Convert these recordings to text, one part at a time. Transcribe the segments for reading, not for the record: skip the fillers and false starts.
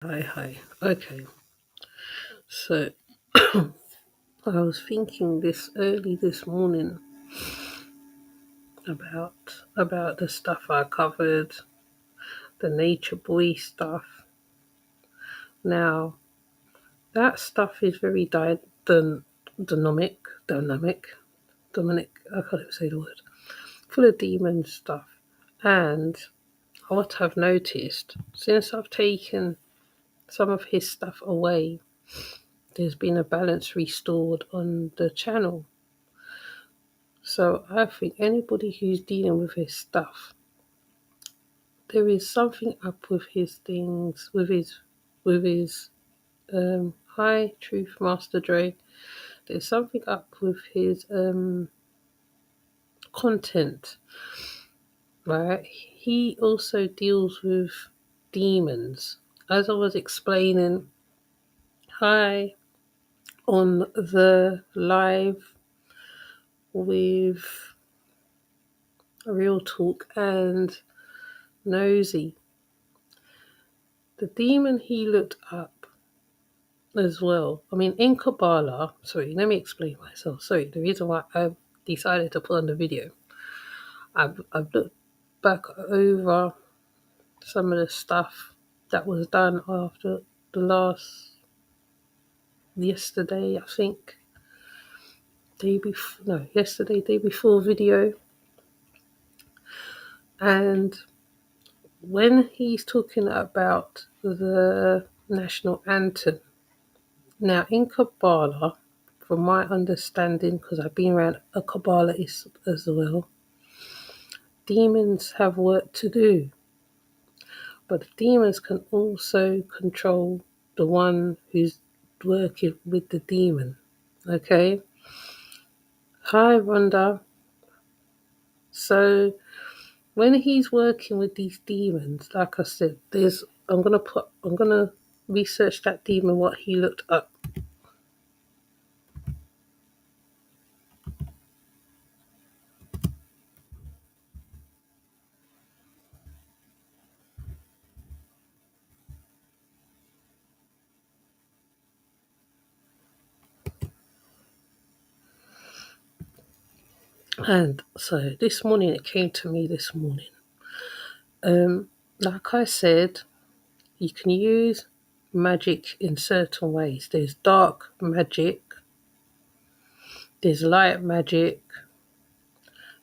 Hi. Okay. So I was thinking this early this morning about the stuff I covered, the nature boy stuff. Now that stuff is very dynamic, dynamic, dynamic. I can't even say the word. Full of demon stuff. And what I've noticed since I've taken some of his stuff away, there's been a balance restored on the channel. So I think anybody who's dealing with his stuff, there is something up with his things, with his High Truth Master Dre. There's something up with his content, right? He also deals with demons. As I was explaining, hi on the live with Real Talk and Nosy. The demon he looked up as well. I mean, in Kabbalah, sorry, let me explain myself. Sorry, the reason why I decided to put on the video, I've looked back over some of the stuff that was done after the last, yesterday, I think, day before video. And when he's talking about the national anthem, now in Kabbalah, from my understanding, because I've been around a Kabbalahist as well, demons have work to do, but the demons can also control the one who's working with the demon. Okay? Hi, Rhonda. So when he's working with these demons, like I said, I'm gonna research that demon, what he looked up. And so this morning, it came to me this morning. Like I said, you can use magic in certain ways. There's dark magic, there's light magic,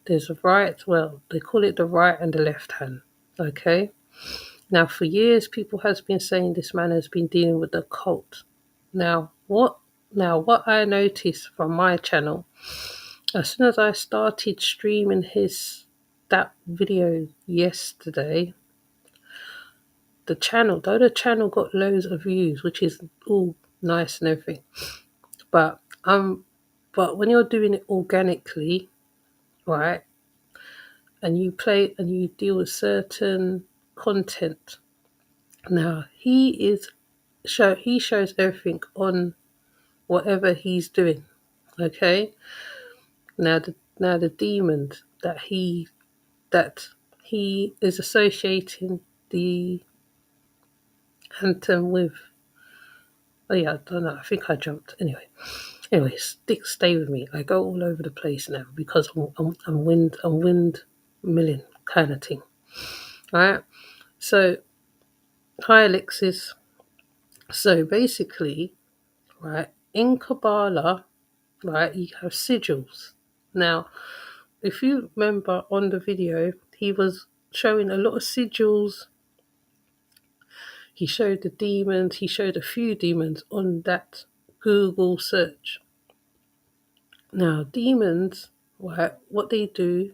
there's they call it the right and the left hand. Okay? Now for years people has been saying this man has been dealing with the cult. Now what I noticed from my channel, as soon as I started streaming that video yesterday, the channel got loads of views, which is all nice and everything. But but when you're doing it organically, right, and you play and you deal with certain content, now he shows everything on whatever he's doing. Okay. Now the demons that he is associating the anthem with. Oh yeah, I don't know. I think I jumped. Anyway, stay with me. I go all over the place now because I'm windmilling kind of thing. All right. So hi Alexis. So basically, right, in Kabbalah, right, you have sigils. Now, if you remember on the video, he was showing a lot of sigils. He showed the demons. He showed a few demons on that Google search. Now, demons, right, what they do,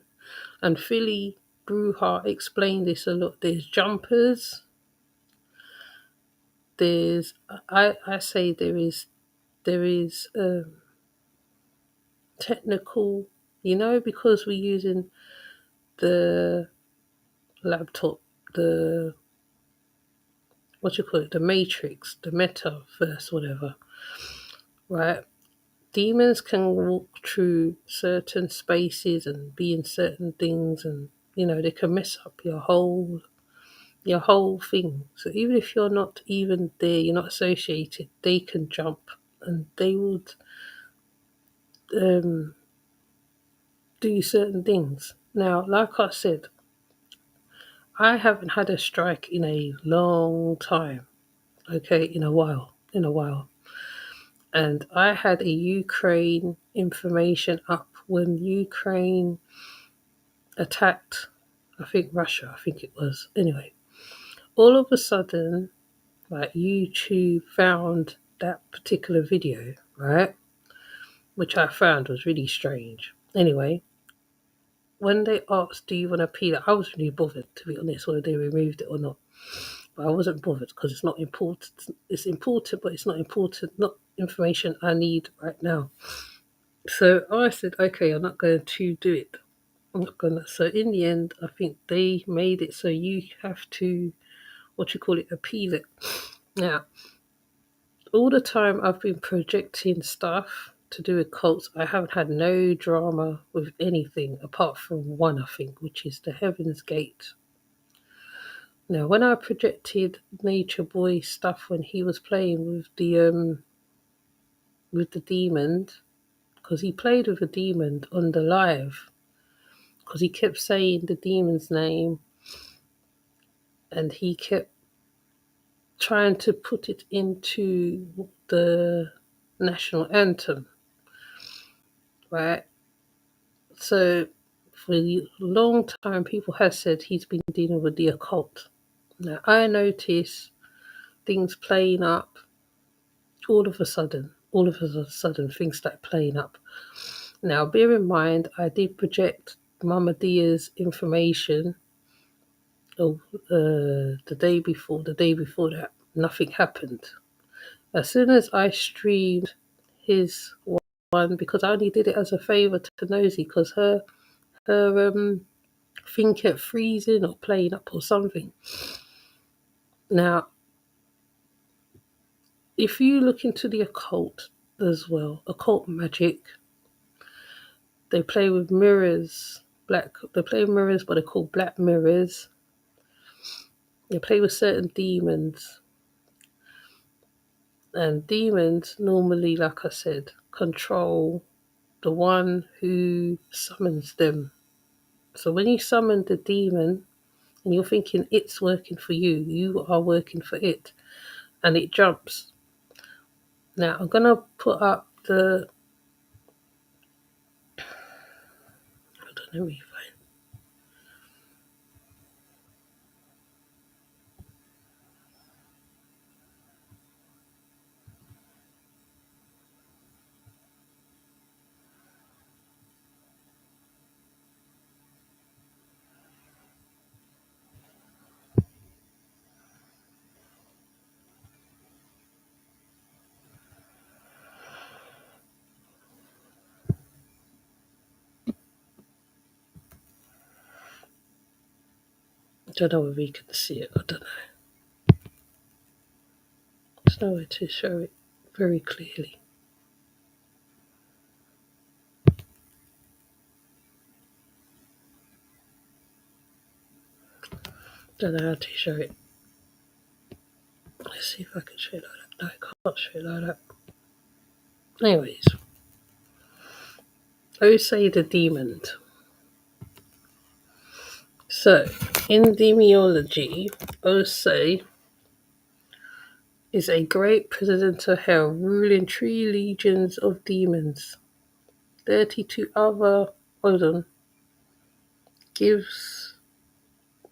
and Philly Bruja explained this a lot. There's jumpers. There's I say there is technical, because we're using the laptop, the what you call it, the matrix, the metaverse, whatever, right? Demons can walk through certain spaces and be in certain things, and they can mess up your whole your whole thing. So even if you're not even there, you're not associated, they can jump and they would um, do certain things. Now, like I said, I haven't had a strike in a long time. Okay, in a while. And I had a Ukraine information up when Ukraine attacked, I think Russia, I think it was. Anyway, all of a sudden, like YouTube found that particular video, right? Which I found was really strange. Anyway, when they asked, "Do you want to appeal it?" I wasn't really bothered, to be honest, whether they removed it or not. But I wasn't bothered because it's not important. It's important, but it's not important, not information I need right now. So I said, okay, I'm not going to do it. I'm not gonna. So in the end, I think they made it so you have to, what you call it, appeal it. Now, all the time I've been projecting stuff to do with cults, I haven't had no drama with anything apart from one, I think, which is the Heaven's Gate. Now, when I projected Nature Boy stuff when he was playing with the demon, because he played with a demon on the live, because he kept saying the demon's name and he kept trying to put it into the national anthem, right? So for a long time, people have said he's been dealing with the occult. Now, I notice things playing up all of a sudden, things start playing up. Now, bear in mind, I did project Mama Dia's information the day before that. Nothing happened. As soon as I streamed his one, because I only did it as a favour to Nosy, because her thing kept freezing or playing up or something. Now, if you look into the occult as well, occult magic, they play with mirrors. They play with mirrors, but they're called black mirrors. They play with certain demons, and demons normally, like I said, control the one who summons them. So when you summon the demon and you're thinking it's working for you, you are working for it, and it jumps. Now I'm gonna put up the. Hold on, let me find. I don't know if we can see it. I don't know. There's no way to show it very clearly. Don't know how to show it. Let's see if I can show it like that. No, I can't show it like that. Anyways, say the demon. So, in demoniology, Osei is a great president of hell, ruling 3 legions of demons. 32 other, hold on, gives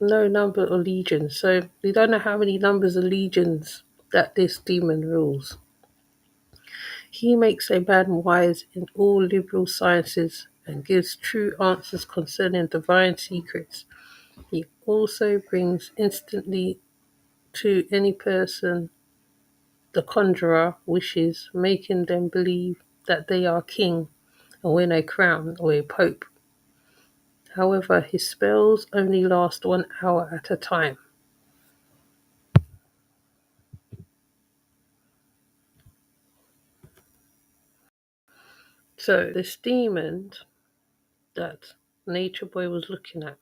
no number of legions. So we don't know how many numbers of legions that this demon rules. He makes a man wise in all liberal sciences and gives true answers concerning divine secrets. He also brings instantly to any person the conjurer wishes, making them believe that they are king and win a crown or a pope. However, his spells only last 1 hour at a time. So this demon that Nature Boy was looking at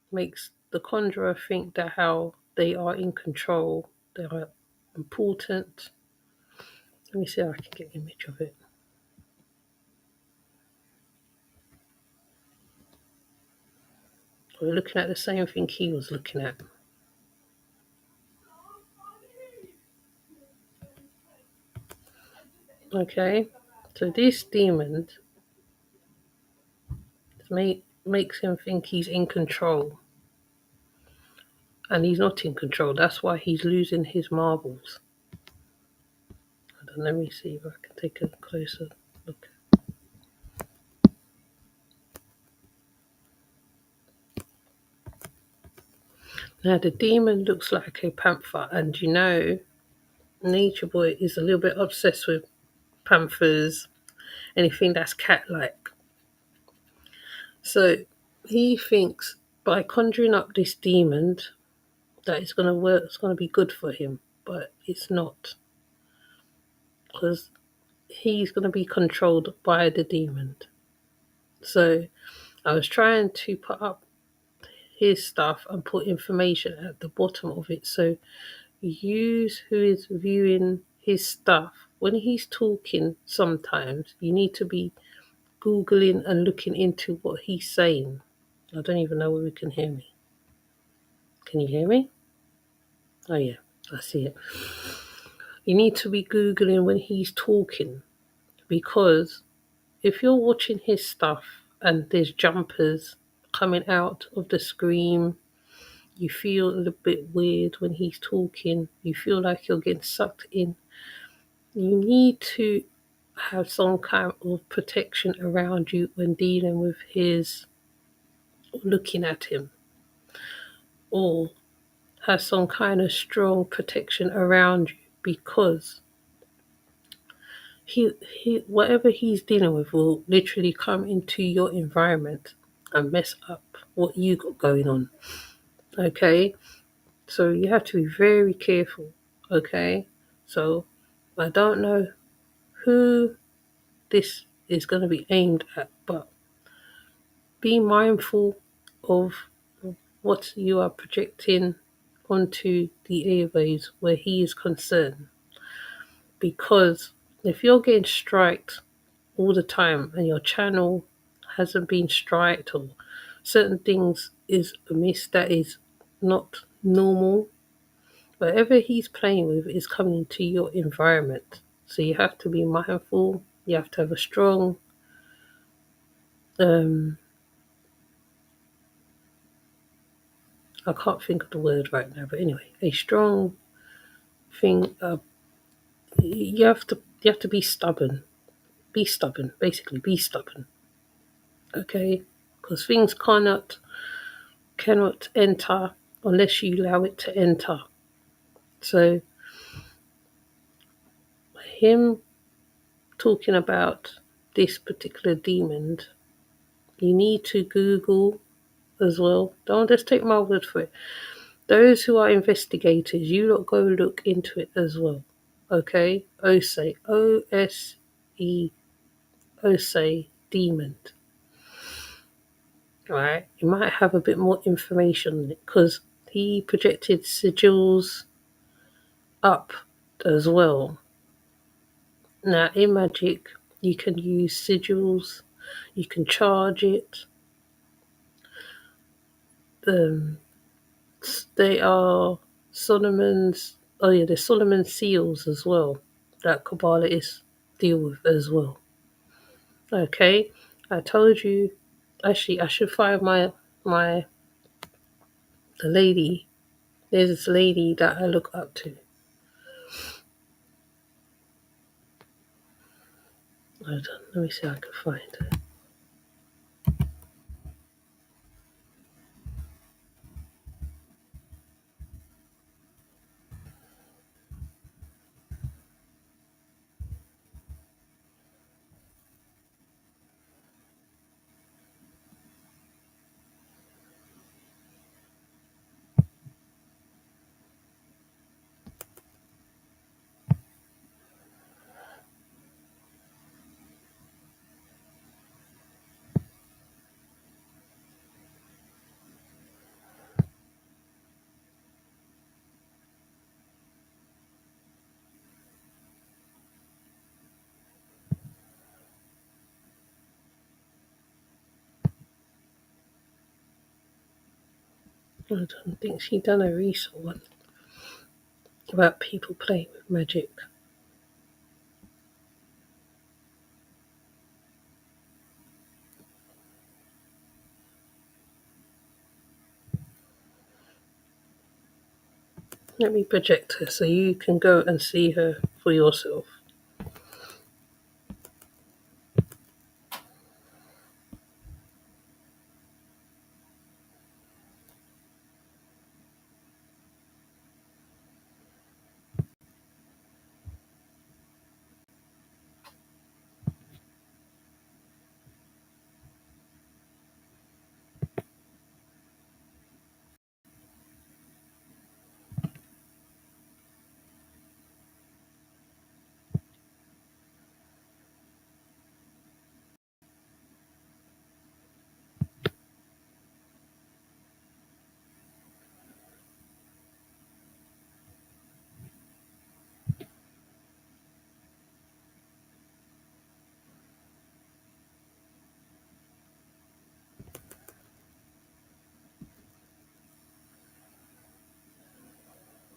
makes the conjurer think that how they are in control, they are important. Let me see if I can get an image of it. We're looking at the same thing he was looking at. Okay, so this demon makes him think he's in control, and he's not in control. That's why he's losing his marbles. Let me see if I can take a closer look. Now the demon looks like a panther, and you know, Nature Boy is a little bit obsessed with panthers, anything that's cat-like. So he thinks by conjuring up this demon that it's going to work, it's going to be good for him, but it's not, because he's going to be controlled by the demon. So I was trying to put up his stuff and put information at the bottom of it. So use who is viewing his stuff. When he's talking, sometimes you need to be Googling and looking into what he's saying. I don't even know whether you can hear me. Can you hear me? Oh, yeah, I see it. You need to be Googling when he's talking, because if you're watching his stuff and there's jumpers coming out of the screen, you feel a little bit weird when he's talking, you feel like you're getting sucked in, you need to have some kind of protection around you when dealing with his, looking at him, or have some kind of strong protection around you, because he whatever he's dealing with will literally come into your environment and mess up what you got going on. Okay, so you have to be very careful. Okay, so I don't know who this is going to be aimed at, but be mindful of what you are projecting onto the airways where he is concerned, because if you're getting striked all the time and your channel hasn't been striked, or certain things is amiss that is not normal, whatever he's playing with is coming into your environment. So you have to be mindful. You have to have a strong um I can't think of the word right now, but anyway, a strong thing. You have to be stubborn. Be stubborn, basically. Be stubborn. Okay, because things cannot enter unless you allow it to enter. So him talking about this particular demon, you need to Google as well. Don't just take my word for it. Those who are investigators, you lot go look into it as well. Okay? Ose, O-S-E, Ose, demon. Right? You might have a bit more information on it, because he projected sigils up as well. Now, in magic, you can use sigils, you can charge it. Um, they are Solomon's, oh yeah, the Solomon seals as well, that Kabbalists deal with as well. Okay, I told you, actually, I should find the lady. There's this lady that I look up to. Hold on, let me see if I can find her. I don't think she done a recent one about people playing with magic. Let me project her so you can go and see her for yourself.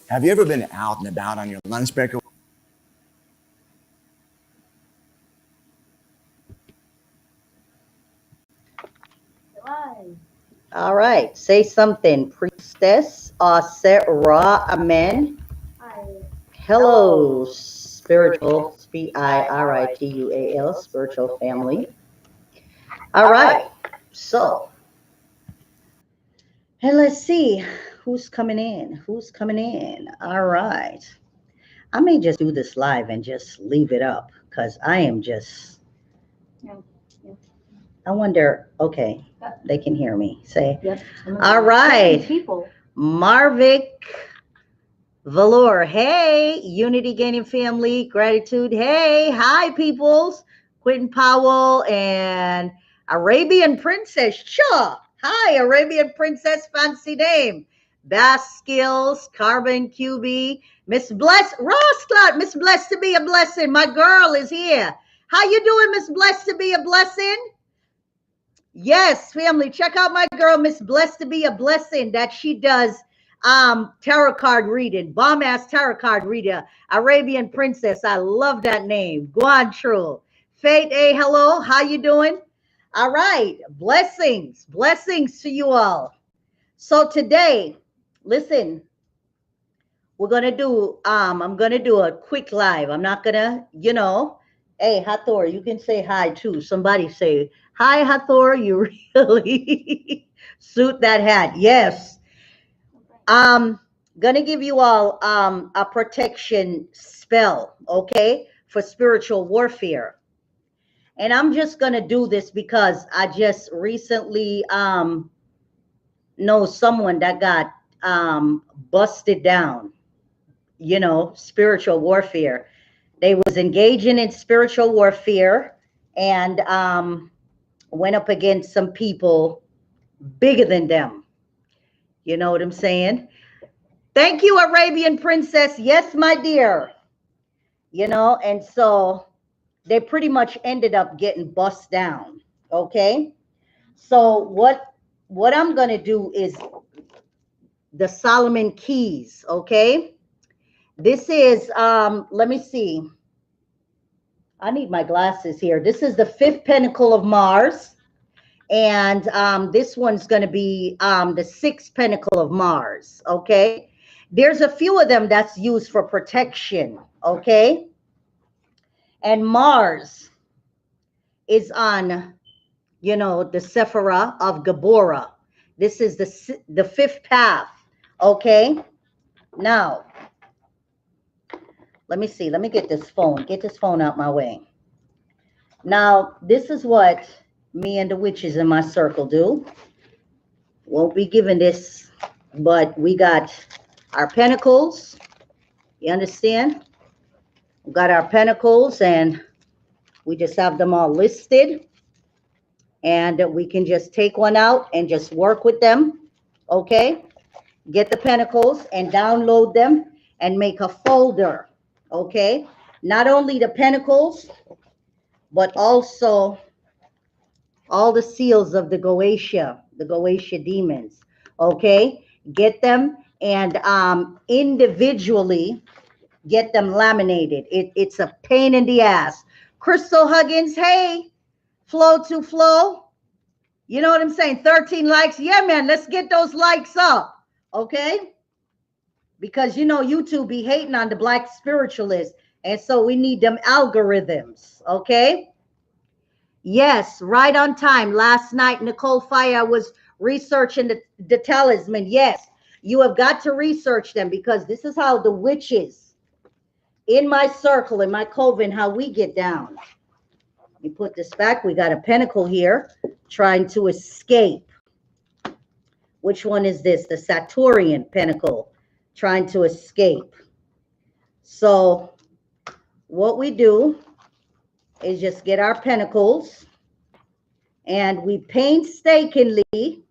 Have you ever been out and about on your lunch break? All right, say something, priestess. Ra, amen. Hello, spiritual, spiritual, spiritual family. All right, so, and let's see who's coming in. Who's coming in? All right. I may just do this live and just leave it up because I am just, I wonder, okay, they can hear me. Say, all right. Marvick Valor, hey, Unity Gaining Family, Gratitude, hey, hi, peoples. Quentin Powell and Arabian Princess, sure. Hi, Arabian Princess, fancy name. Bass Skills, Carbon QB, Miss Bless, Ross Clark, Miss Blessed to be a blessing. My girl is here. How you doing, Miss Blessed to be a blessing? Yes, family, check out my girl, Miss Blessed to be a blessing, that she does tarot card reading, bomb ass tarot card reader, Arabian Princess. I love that name. Guantrul. Fate, hey, hello, how you doing? All right, blessings to you all. So today, listen, we're gonna do I'm gonna do a quick live. I'm not gonna, hey, Hathor, you can say hi too. Somebody say hi, Hathor. You really suit that hat. Yes. Gonna give you all a protection spell, okay, for spiritual warfare. And I'm just gonna do this because I just recently know someone that got busted down, spiritual warfare. They was engaging in spiritual warfare and went up against some people bigger than them. You know what I'm saying? Thank you, Arabian Princess. Yes, my dear. And so they pretty much ended up getting bust down. Okay. So what I'm gonna do is the Solomon keys. Okay. This is let me see. I need my glasses here. This is the fifth pentacle of Mars. And this one's going to be the sixth pentacle of Mars. Okay. There's a few of them that's used for protection. Okay. And Mars is on, the Sephira of Gabora. This is the fifth path. Okay. Now, let me see. Let me get this phone. Get this phone out my way. Now, this is what me and the witches in my circle do. Won't be giving this, but we got our pentacles. You understand? We got our pentacles and we just have them all listed. And we can just take one out and just work with them. Okay? Get the pentacles and download them and make a folder. Okay? Not only the pentacles, but also all the seals of the Goetia demons. Okay? Get them and individually get them laminated. It's a pain in the ass. Crystal Huggins, hey, flow to flow. You know what I'm saying? 13 likes. Yeah, man, let's get those likes up. Okay? Because YouTube be hating on the black spiritualists. And so we need them algorithms. Okay? Yes, right on time. Last night, Nicole Fire was researching the talisman. Yes, you have got to research them because this is how the witches in my circle, in my coven, how we get down. Let me put this back. We got a pentacle here trying to escape. Which one is this? The Saturnian pentacle trying to escape. So what we do is just get our pentacles and we painstakingly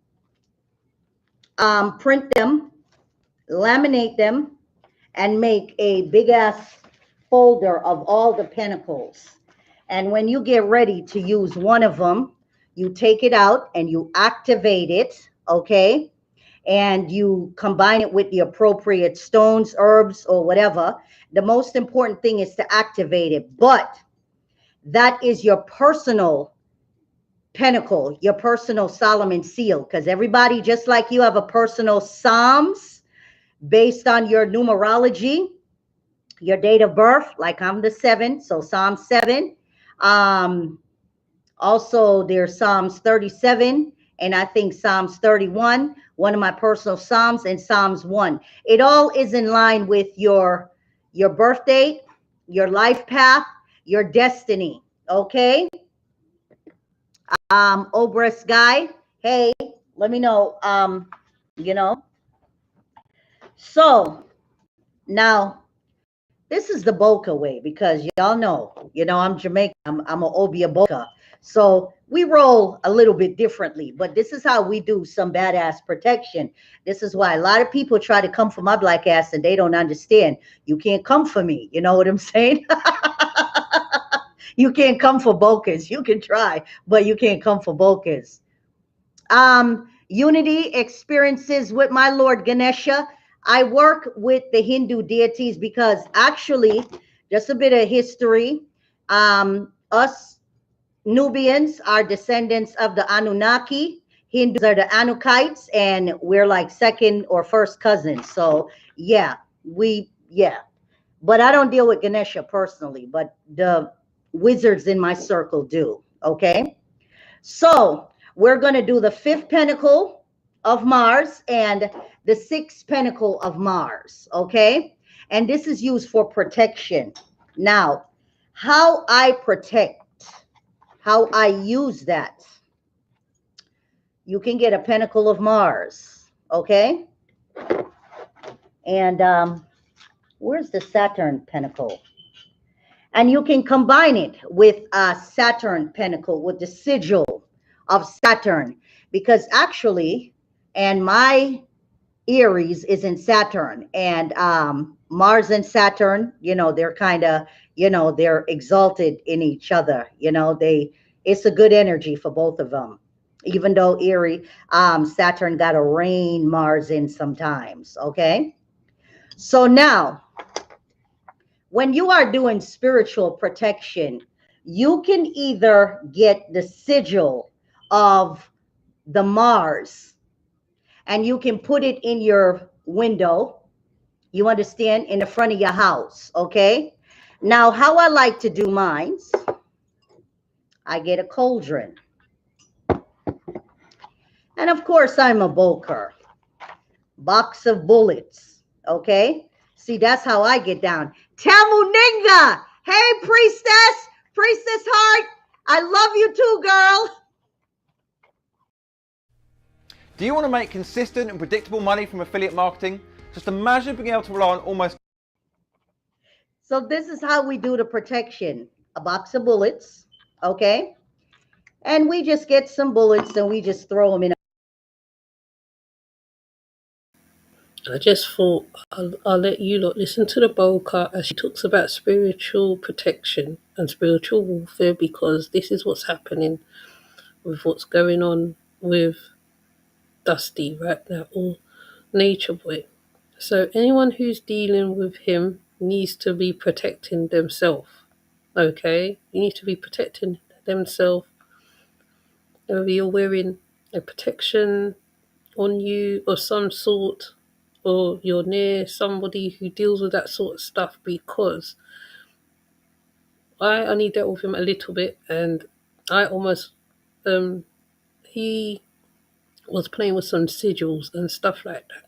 print them, laminate them, and make a big ass folder of all the pentacles. And when you get ready to use one of them, you take it out and you activate it, okay? And you combine it with the appropriate stones, herbs, or whatever. The most important thing is to activate it. But that is your personal pentacle, your personal Solomon seal, because everybody, just like you have a personal Psalms based on your numerology, your date of birth, like I'm the 7, so Psalm 7. Also, there's Psalms 37, and I think Psalms 31, one of my personal Psalms, and Psalms 1. It all is in line with your birth date, your life path, your destiny, okay? Obras guy, hey, let me know, So, now, this is the Boca way because y'all know, I'm Jamaican. I'm a Obia Boca. So we roll a little bit differently, but this is how we do some badass protection. This is why a lot of people try to come for my black ass and they don't understand. You can't come for me. You know what I'm saying? You can't come for Bocas. You can try, but you can't come for Bocas. Unity experiences with my Lord Ganesha. I work with the Hindu deities because actually, just a bit of history. Us Nubians are descendants of the Anunnaki. Hindus are the Anukites, and we're like second or first cousins. So yeah. But I don't deal with Ganesha personally, but the wizards in my circle do. Okay. So we're going to do the 5th pentacle of Mars and the 6th pentacle of Mars, okay? And this is used for protection. Now, how I protect, how I use that, you can get a pentacle of Mars, okay? And where's the Saturn pentacle? And you can combine it with a Saturn pentacle, with the sigil of Saturn, because actually, and my Aries is in Saturn, and Mars and Saturn, they're kind of, they're exalted in each other. It's a good energy for both of them, even though Saturn got to rein Mars in sometimes. Okay, so now, when you are doing spiritual protection, you can either get the sigil of the Mars and you can put it in your window, you understand, in the front of your house, okay? Now, how I like to do mines, I get a cauldron. And of course, I'm a boker. Box of bullets, okay? See, that's how I get down. Tamuninga! Hey, priestess! Priestess Heart! I love you too, girl! Do you want to make consistent and predictable money from affiliate marketing? Just imagine being able to rely on almost... So this is how we do the protection. A box of bullets, okay? And we just get some bullets and we just throw them in. I just thought I'll let you lot listen to the Boca as she talks about spiritual protection and spiritual warfare, because this is what's happening with what's going on with Dusty right now. All nature boy. So anyone who's dealing with him needs to be protecting themselves. Okay? You need to be protecting themselves. Whether you're wearing a protection on you of some sort, or you're near somebody who deals with that sort of stuff, because I only dealt with him a little bit, and I almost he was playing with some sigils and stuff like that.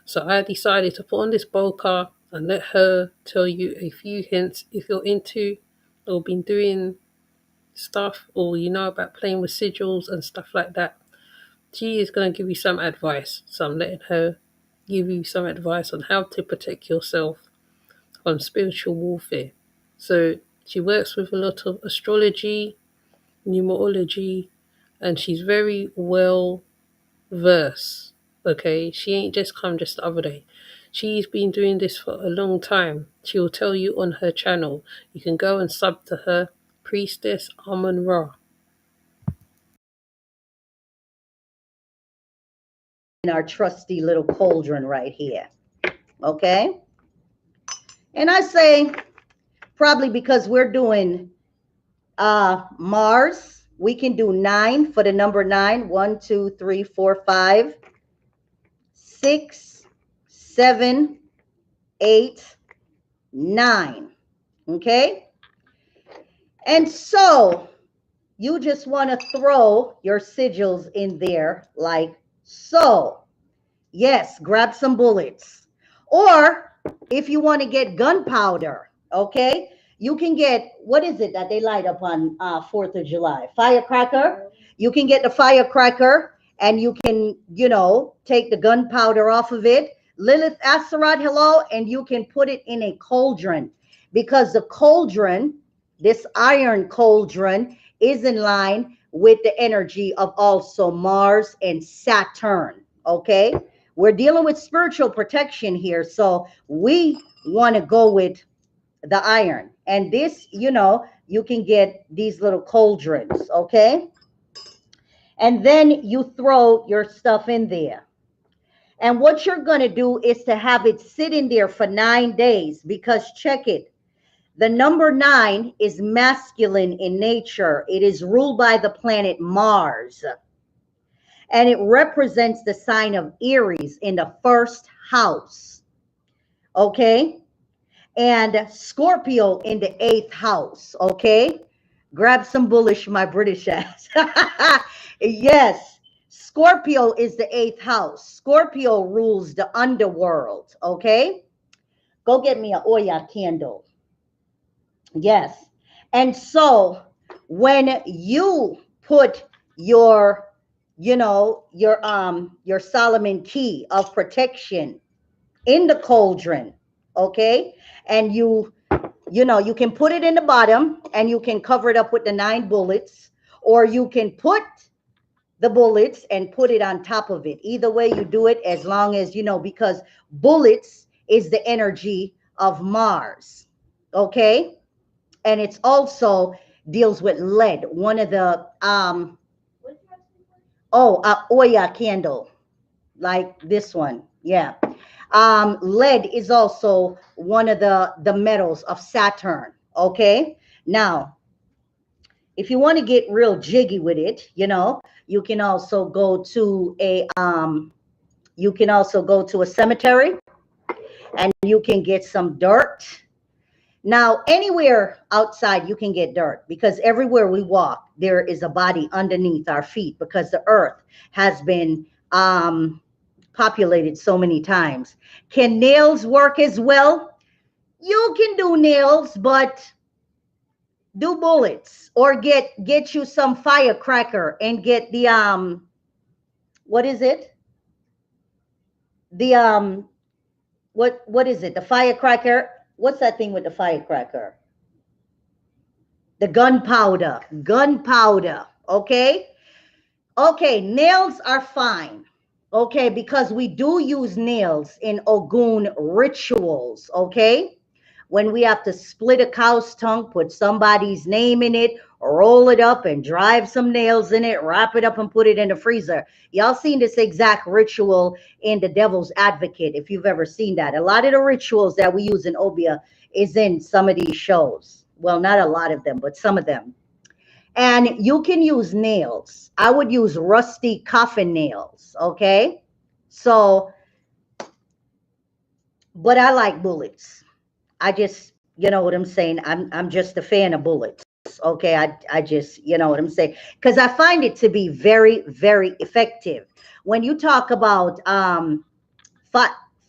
So I decided to put on this boca and let her tell you a few hints if you're into or been doing stuff, or you know about playing with sigils and stuff like that. She is going to give you some advice. So I'm letting her give you some advice on how to protect yourself from spiritual warfare. So she works with a lot of astrology, numerology, and she's very well versed. Okay, she ain't just come just the other day. She's been doing this for a long time. She will tell you on her channel. You can go and sub to her, Priestess Amun Ra. In our trusty little cauldron right here. Okay? And I say, probably because we're doing Mars, we can do 9 for the number 9. 1, 2, 3, 4, 5, 6, 7, 8, 9. Okay? And so you just want to throw your sigils in there like so. Yes, grab some bullets. Or if you want to get gunpowder, okay, you can get, what is it that they light up on 4th of July? Firecracker. You can get the firecracker and you can, take the gunpowder off of it. Lilith Astaroth, hello, and you can put it in a cauldron, because the cauldron, this iron cauldron, is in line with the energy of also Mars and Saturn, okay? We're dealing with spiritual protection here, so we want to go with the iron. And this, you can get these little cauldrons, okay? And then you throw your stuff in there. And what you're going to do is to have it sit in there for 9 days, because check it. The number 9 is masculine in nature. It is ruled by the planet Mars. And it represents the sign of Aries in the 1st house. Okay? And Scorpio in the 8th house. Okay? Grab some bullish, my British ass. Yes. Scorpio is the 8th house. Scorpio rules the underworld. Okay? Go get me an Oya candle. Yes. And so when you put your Solomon key of protection in the cauldron, okay, and you can put it in the bottom and you can cover it up with the 9 bullets, or you can put the bullets and put it on top of it. Either way you do it, as long as because bullets is the energy of Mars, okay, and it's also deals with lead. One of the Oya candle, like this one. Yeah. Lead is also one of the metals of Saturn. Okay. Now, if you want to get real jiggy with it, you can also go to a cemetery and you can get some dirt. Now, anywhere outside you can get dirt, because everywhere we walk, there is a body underneath our feet, because the earth has been populated so many times. Can nails work as well? You can do nails, but do bullets, or get you some firecracker and get the what is it? The what is it? The firecracker. What's that thing with the firecracker? The gunpowder. Okay. Okay, nails are fine. Okay, because we do use nails in Ogun rituals. Okay, when we have to split a cow's tongue, put somebody's name in it, roll it up and drive some nails in it, wrap it up and put it in the freezer. Y'all seen this exact ritual in The Devil's Advocate, if you've ever seen that. A lot of the rituals that we use in Obia is in some of these shows. Well, not a lot of them, but some of them. And you can use nails. I would use rusty coffin nails, okay? So, but I like bullets. I just, you know what I'm saying? I'm just a fan of bullets. Okay, I just, you know what I'm saying? Because I find it to be very, very effective. When you talk about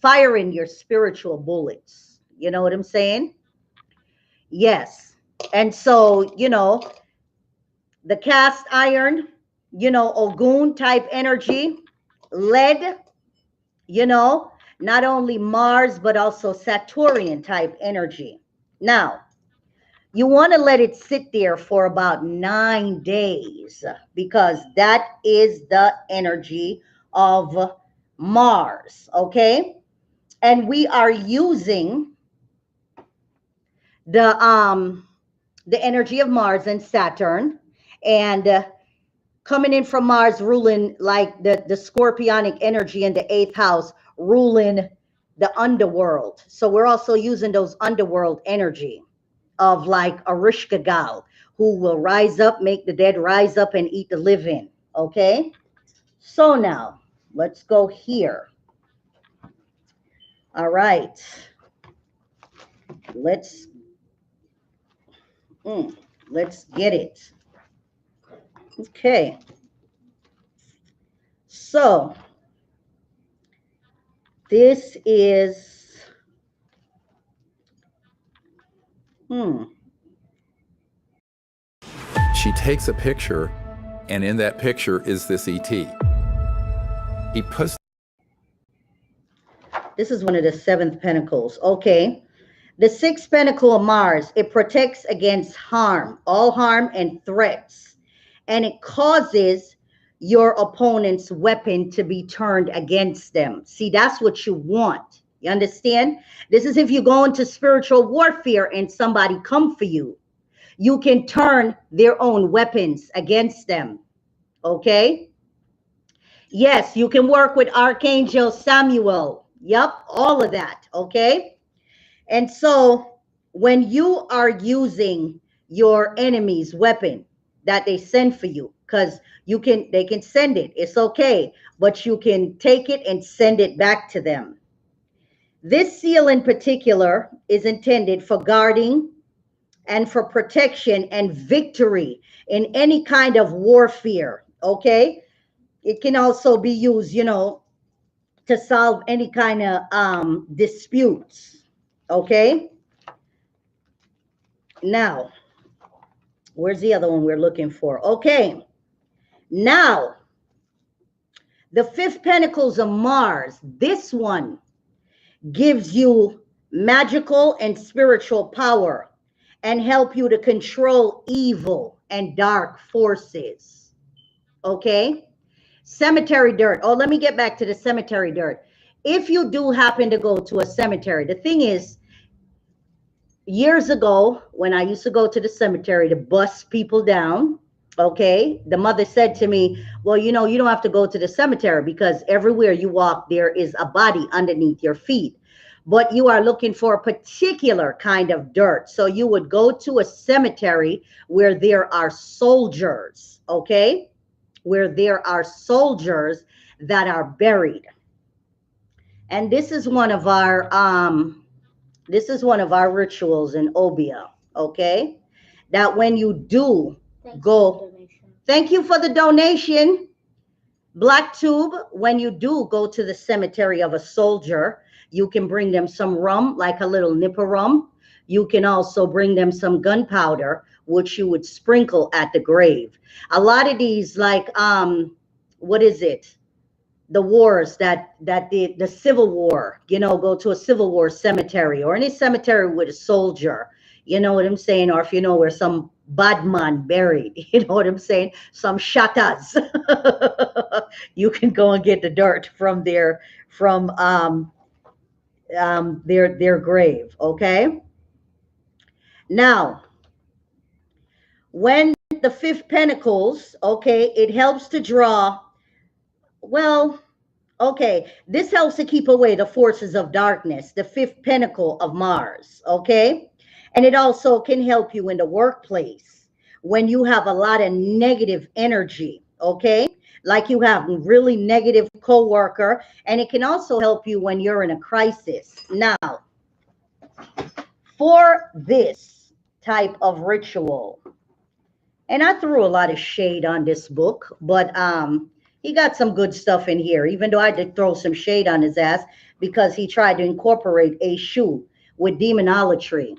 firing your spiritual bullets, you know what I'm saying? Yes. And so, you know, the cast iron, you know, Ogun type energy, lead, you know, not only Mars, but also Saturnian type energy. Now, you want to let it sit there for about 9 days because that is the energy of Mars, okay? And we are using the energy of Mars and Saturn, and coming in from Mars, ruling like the scorpionic energy in the 8th house, ruling the underworld. So we're also using those underworld energy of like Arishka Gal, who will rise up, make the dead rise up and eat the living. Okay. So now let's go here. All right. Let's get it. Okay. So this is She takes a picture, and in that picture is this ET. He puts. This is one of the 7th pentacles. Okay. The 6th pentacle of Mars, it protects against harm, all harm and threats. And it causes your opponent's weapon to be turned against them. See, that's what you want. You understand? This is if you go into spiritual warfare and somebody come for you. You can turn their own weapons against them. Okay? Yes, you can work with Archangel Samuel. Yep, all of that. Okay? And so when you are using your enemy's weapon that they send for you, because they can send it, it's okay, but you can take it and send it back to them. This seal in particular is intended for guarding and for protection and victory in any kind of warfare. Okay. It can also be used, you know, to solve any kind of disputes. Okay. Now, where's the other one we're looking for? Okay. Now, the 5th pentacles of Mars, this one gives you magical and spiritual power and help you to control evil and dark forces. Okay. Cemetery dirt. Oh, let me get back to the cemetery dirt. If you do happen to go to a cemetery, the thing is, years ago, when I used to go to the cemetery to bust people down, okay, the mother said to me, well, you know, you don't have to go to the cemetery because everywhere you walk, there is a body underneath your feet. But you are looking for a particular kind of dirt. So you would go to a cemetery where there are soldiers, okay, where there are soldiers that are buried. And this is one of our rituals in Obia, okay? That when you do go, thank you for the donation, Black Tube. When you do go to the cemetery of a soldier, you can bring them some rum, like a little nip of rum. You can also bring them some gunpowder, which you would sprinkle at the grave. A lot of these, like, what is it? The wars that the Civil War, you know, go to a Civil War cemetery or any cemetery with a soldier, you know what I'm saying? Or if you know where some bad man buried, you know what I'm saying? Some shatas. You can go and get the dirt from their grave, okay? Now, when the fifth pentacles, okay, it helps to draw, well, okay, this helps to keep away the forces of darkness, the fifth pentacle of Mars, okay? And it also can help you in the workplace when you have a lot of negative energy, okay? Like you have really negative coworker, and it can also help you when you're in a crisis. Now, for this type of ritual, and I threw a lot of shade on this book, but he got some good stuff in here, even though I did throw some shade on his ass because he tried to incorporate a shoe with demonolatry.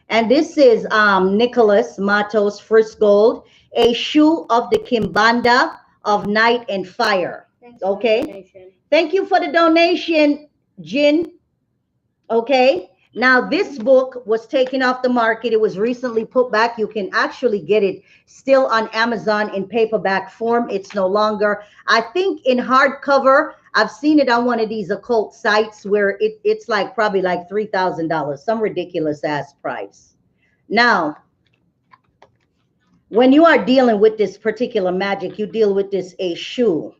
And this is Nicholas Matos Frisgold, a shoe of the Kimbanda of Night and Fire. Okay. Thank you for the donation, Jin. Okay. Now, this book was taken off the market. It was recently put back. You can actually get it still on Amazon in paperback form. It's no longer, I think, in hardcover. I've seen it on one of these occult sites where it's like probably like $3,000, some ridiculous ass price. Now, when you are dealing with this particular magic, you deal with this a shoe.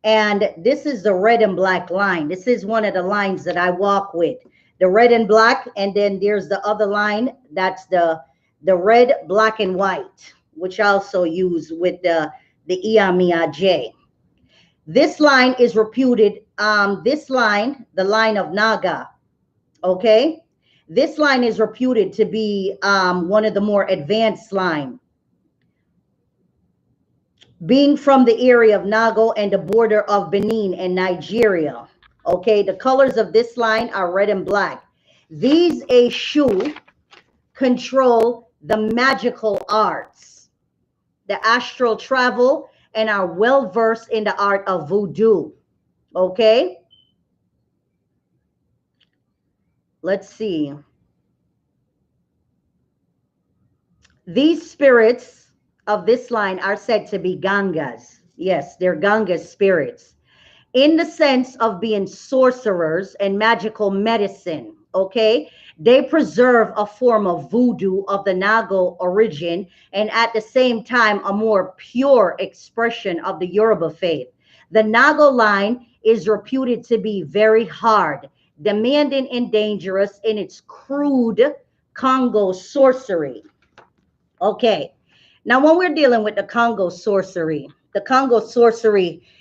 And this is the red and black line. This is one of the lines that I walk with. The red and black, and then there's the other line. That's the red, black, and white, which I also use with the Iamia J. This line is reputed, this line, the line of Naga, okay? This line is reputed to be one of the more advanced line. Being from the area of Nago and the border of Benin and Nigeria. Okay, the colors of this line are red and black. These Eshu control the magical arts, the astral travel, and are well versed in the art of voodoo. Okay, let's see. These spirits of this line are said to be Gangas. Yes, they're Gangas spirits, in the sense of being sorcerers and magical medicine, okay? They preserve a form of voodoo of the Nago origin and at the same time a more pure expression of the Yoruba faith. The Nago line is reputed to be very hard, demanding and dangerous in its crude Congo sorcery. Okay, now when we're dealing with the Congo sorcery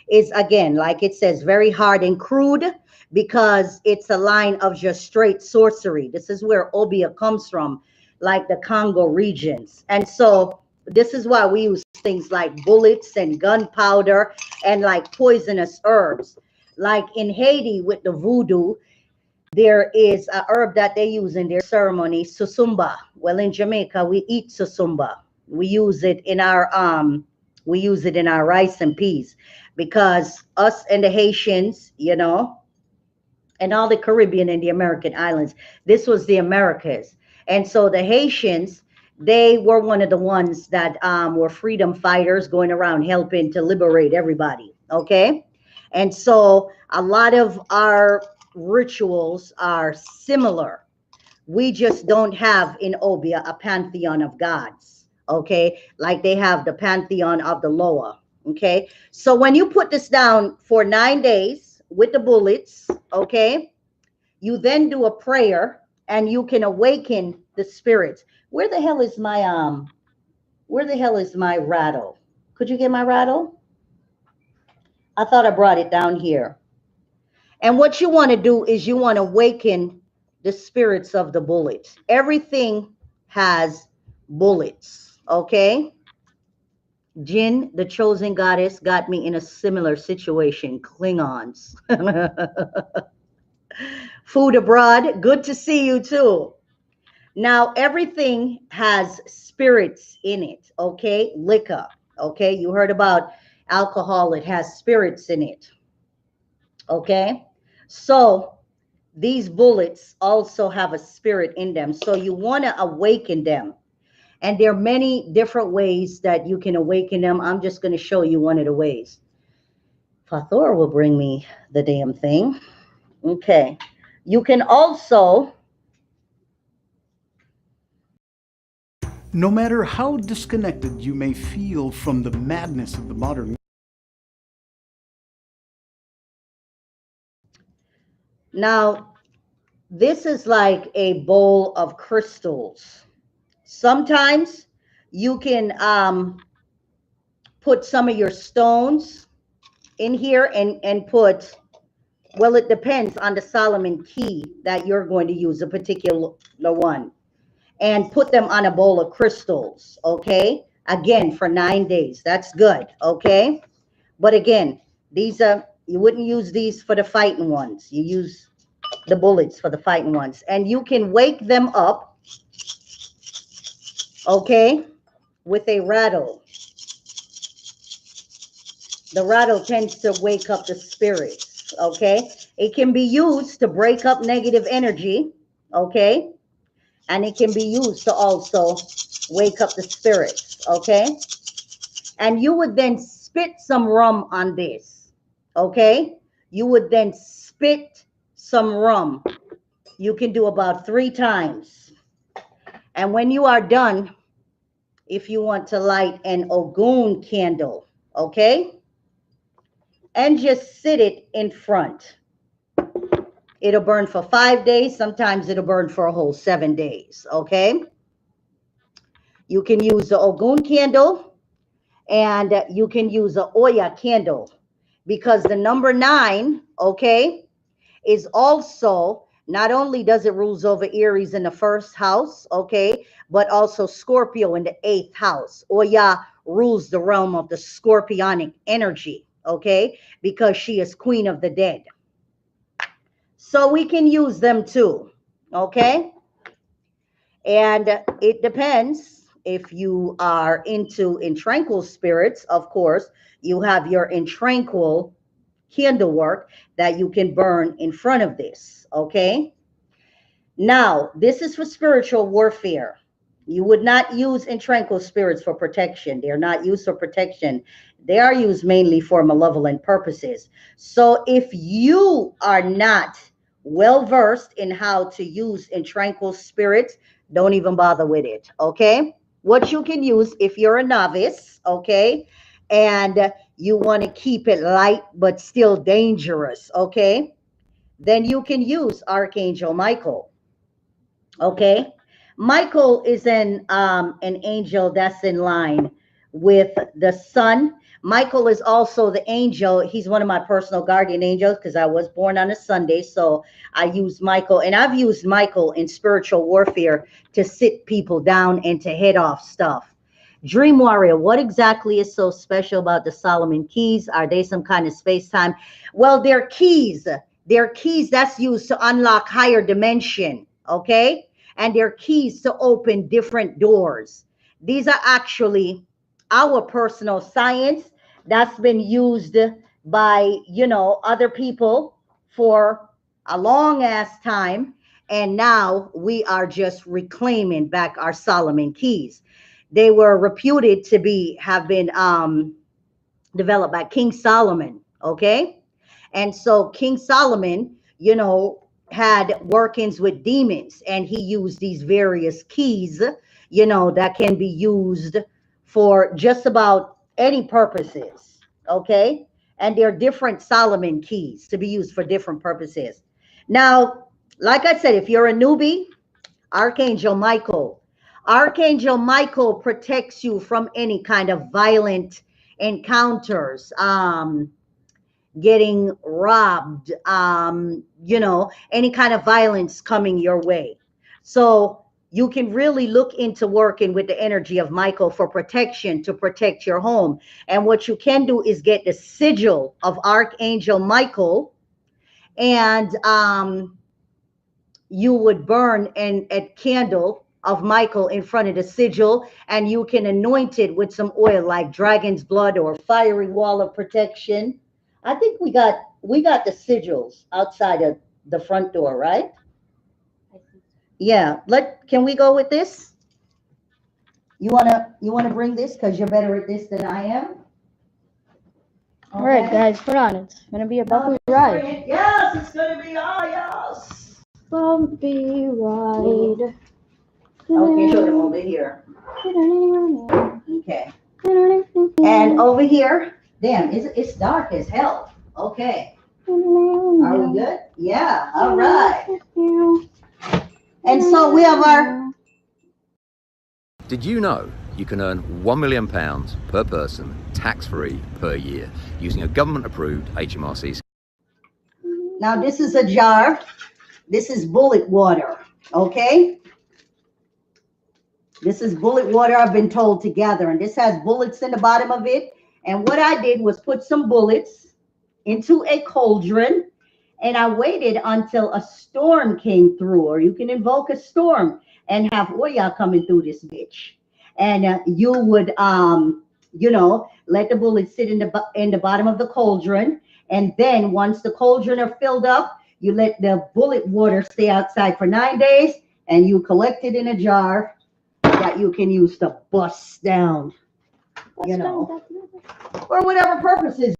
is, again, like it says, very hard and crude because it's a line of just straight sorcery. This is where Obia comes from, like the Congo regions. And so this is why we use things like bullets and gunpowder and like poisonous herbs. Like in Haiti with the voodoo, there is a herb that they use in their ceremony, susumba. Well, in Jamaica, we eat susumba. We use it in our rice and peas because us and the Haitians, you know, and all the Caribbean and the American islands, this was the Americas. And so the Haitians, they were one of the ones that were freedom fighters going around helping to liberate everybody. Okay. And so a lot of our rituals are similar. We just don't have in Obia a pantheon of gods, okay? Like they have the pantheon of the Loa, okay? So when you put this down for 9 days with the bullets, okay, you then do a prayer and you can awaken the spirits. Where the hell is my rattle? Could you get my rattle? I thought I brought it down here. And what you want to do is you want to awaken the spirits of the bullets. Everything has bullets, okay? Jin, the chosen goddess, got me in a similar situation. Klingons. Food abroad, good to see you too. Now, everything has spirits in it, okay? Liquor, okay? You heard about alcohol, it has spirits in it, okay? So these bullets also have a spirit in them. So you want to awaken them. And there are many different ways that you can awaken them. I'm just going to show you one of the ways. Fathor will bring me the damn thing. Okay. You can also No matter how disconnected you may feel from the madness of the modern world. Now, this is like a bowl of crystals. Sometimes you can put some of your stones in here and put, well, it depends on the Solomon key that you're going to use, a particular one, and put them on a bowl of crystals, okay? Again, for 9 days. That's good, okay? But again, these are, you wouldn't use these for the fighting ones. You use the bullets for the fighting ones. And you can wake them up, okay, with a rattle. The rattle tends to wake up the spirits, okay? It can be used to break up negative energy, okay? And it can be used to also wake up the spirits, okay? And you would then spit some rum on this, okay? You would then spit some rum. You can do about 3 times. And when you are done, if you want to light an Ogun candle, okay? And just sit it in front. It'll burn for 5 days. Sometimes it'll burn for a whole 7 days, okay? You can use the Ogun candle and you can use a Oya candle because the number 9, okay, is also, not only does it rules over Aries in the 1st house, okay, but also Scorpio in the 8th house. Oya rules the realm of the scorpionic energy, okay, because she is queen of the dead. So we can use them too, okay? And it depends if you are into intranquil spirits. Of course, you have your intranquil candle work that you can burn in front of this, okay? Now, this is for spiritual warfare. You would not use intranquil spirits for protection. They are not used for protection. They are used mainly for malevolent purposes. So if you are not well versed in how to use intranquil spirits, don't even bother with it, okay? What you can use if you're a novice, okay, and you want to keep it light but still dangerous, okay, then you can use Archangel Michael, okay? Michael is an angel that's in line with the sun. Michael is also the angel. He's one of my personal guardian angels because I was born on a Sunday. So I use Michael, and I've used Michael in spiritual warfare to sit people down and to head off stuff. Dream Warrior, what exactly is so special about the Solomon keys? Are they some kind of space-time? Well, they're keys. They're keys that's used to unlock higher dimension, okay? And they're keys to open different doors. These are actually our personal science that's been used by, you know, other people for a long ass time. And now we are just reclaiming back our Solomon keys. They were reputed to have been developed by King Solomon, okay? And so King Solomon, you know, had workings with demons, and he used these various keys, you know, that can be used for just about any purposes, okay? And they're different Solomon keys to be used for different purposes. Now, like I said, if you're a newbie, Archangel Michael. Archangel Michael protects you from any kind of violent encounters, getting robbed, you know, any kind of violence coming your way. So you can really look into working with the energy of Michael for protection, to protect your home. And what you can do is get the sigil of Archangel Michael, and you would burn a candle of Michael in front of the sigil, and you can anoint it with some oil like dragon's blood or fiery wall of protection. I think we got the sigils outside of the front door, right? Yeah. Can we go with this? You wanna bring this because you're better at this than I am? All right, guys, put on. It's gonna be a bumpy ride. Yes, it's gonna be yes. Bumpy ride. Okay, show them over here. Okay. And over here, damn, it's dark as hell. Okay. Are we good? Yeah, all right. And so we have our... Did you know you can earn £1 million per person, tax-free per year, using a government-approved HMRC? Now this is a jar. This is bullet water, okay? This is bullet water, I've been told, to gather. And this has bullets in the bottom of it. And what I did was put some bullets into a cauldron, and I waited until a storm came through, or you can invoke a storm and have oil coming through this bitch. And you would, you know, let the bullets sit in the bottom of the cauldron. And then once the cauldron are filled up, you let the bullet water stay outside for 9 days, and you collect it in a jar that you can use to bust down, you know, for whatever purposes.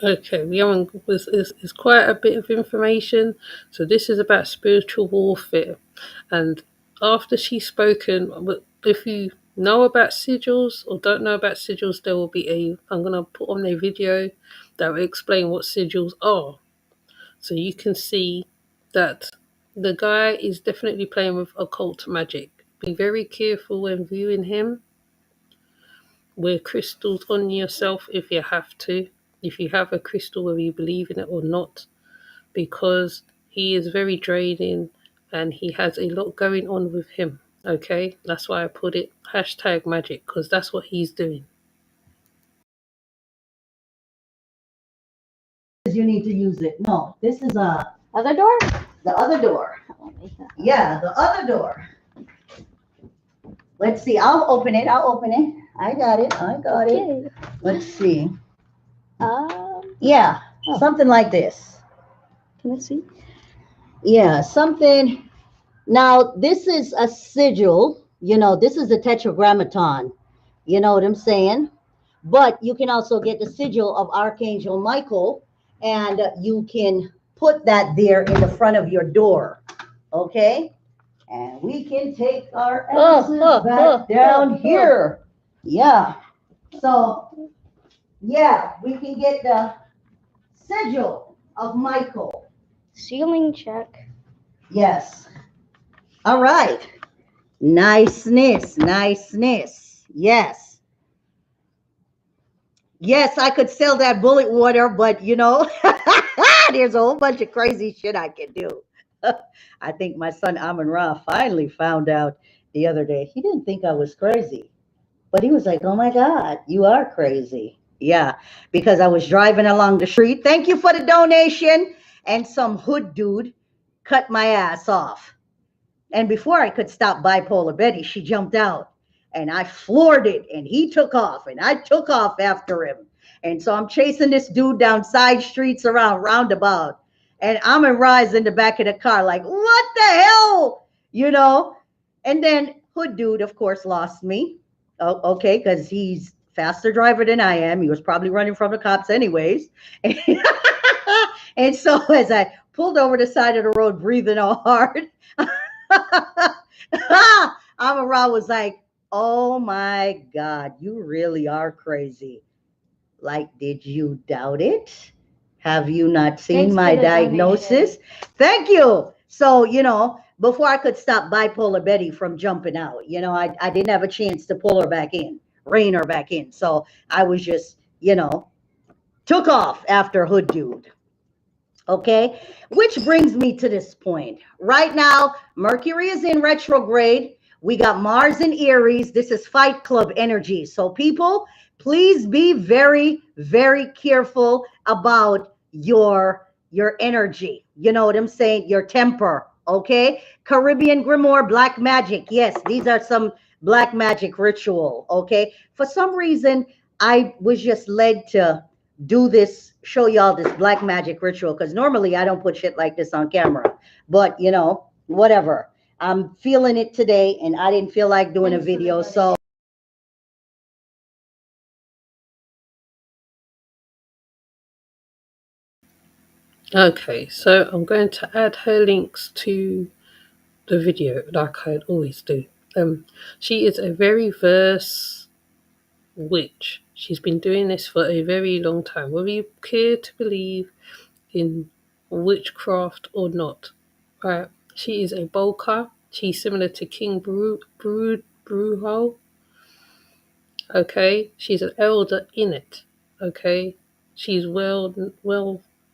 Okay, we haven't. It's quite a bit of information. So this is about spiritual warfare, and after she's spoken, if you know about sigils or don't know about sigils, there will be I'm gonna put on a video that will explain what sigils are, so you can see that the guy is definitely playing with occult magic. Be very careful when viewing him. Wear crystals on yourself if you have to. If you have a crystal, whether you believe in it or not, because he is very draining and he has a lot going on with him. Okay, that's why I put it #magic, because that's what he's doing. You need to use it. No, this is Other door? the other door. Yeah, the other door. Let's see. I'll open it. I got it. Okay. Let's see. Um, Yeah, Oh. something like this. can I see? Yeah, something. Now, this is a sigil. You know, this is a tetragrammaton. You know what I'm saying? But you can also get the sigil of Archangel Michael, and you can put that there in the front of your door. Okay? And we can take our asses back down here. Yeah. So, yeah, we can get the sigil of Michael. Ceiling check. Yes. All right. Niceness. Yes. Yes, I could sell that bullet water, but you know, there's a whole bunch of crazy shit I can do. I think my son Amun Ra finally found out the other day. He didn't think I was crazy, but he was like, oh my God, you are crazy. Yeah, because I was driving along the street. Thank you for the donation. And some hood dude cut my ass off. And before I could stop Bipolar Betty, she jumped out. And I floored it, and he took off, and I took off after him. And so I'm chasing this dude down side streets around roundabout. And I'm in rise in the back of the car, like, what the hell? You know? And then hood dude, of course, lost me. Oh, okay, because he's faster driver than I am. He was probably running from the cops anyways. And so as I pulled over the side of the road, breathing all hard, Amara was like, oh my God, you really are crazy. Like, did you doubt it? Have you not seen Thanks my for the diagnosis? donation. Thank you. So, you know, before I could stop Bipolar Betty from jumping out, you know, I didn't have a chance to pull her back in, rein her back in. So I was just, you know, took off after hood dude. Okay, which brings me to this point. Right now, Mercury is in retrograde. We got Mars in Aries. This is Fight Club energy. So people, please be very, very careful about your energy. You know what I'm saying? Your temper. Okay. Caribbean Grimoire, Black Magic. Yes, these are some Black Magic ritual. Okay. For some reason, I was just led to do this, show y'all this Black Magic ritual, because normally I don't put shit like this on camera. But, you know, whatever. I'm feeling it today, and I didn't feel like doing a video. So Okay, so I'm going to add her links to the video like I always do. She is a very versed witch. She's been doing this for a very long time. Whether you care to believe in witchcraft or not, right? She is a Bolka. She's similar to King Brujo. Okay, she's an elder in it. Okay, she's well.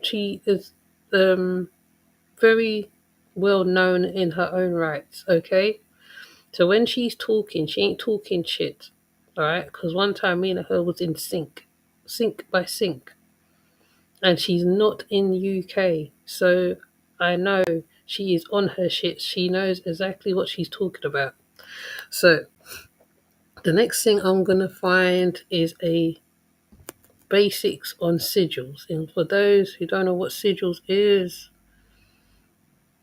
She is very well known in her own rights. Okay, so when she's talking, she ain't talking shit. All right, because one time me and her was in sync by sync, and she's not in UK, so I know she is on her shit. She knows exactly what she's talking about. So the next thing I'm gonna find is a basics on sigils. And for those who don't know what sigils is,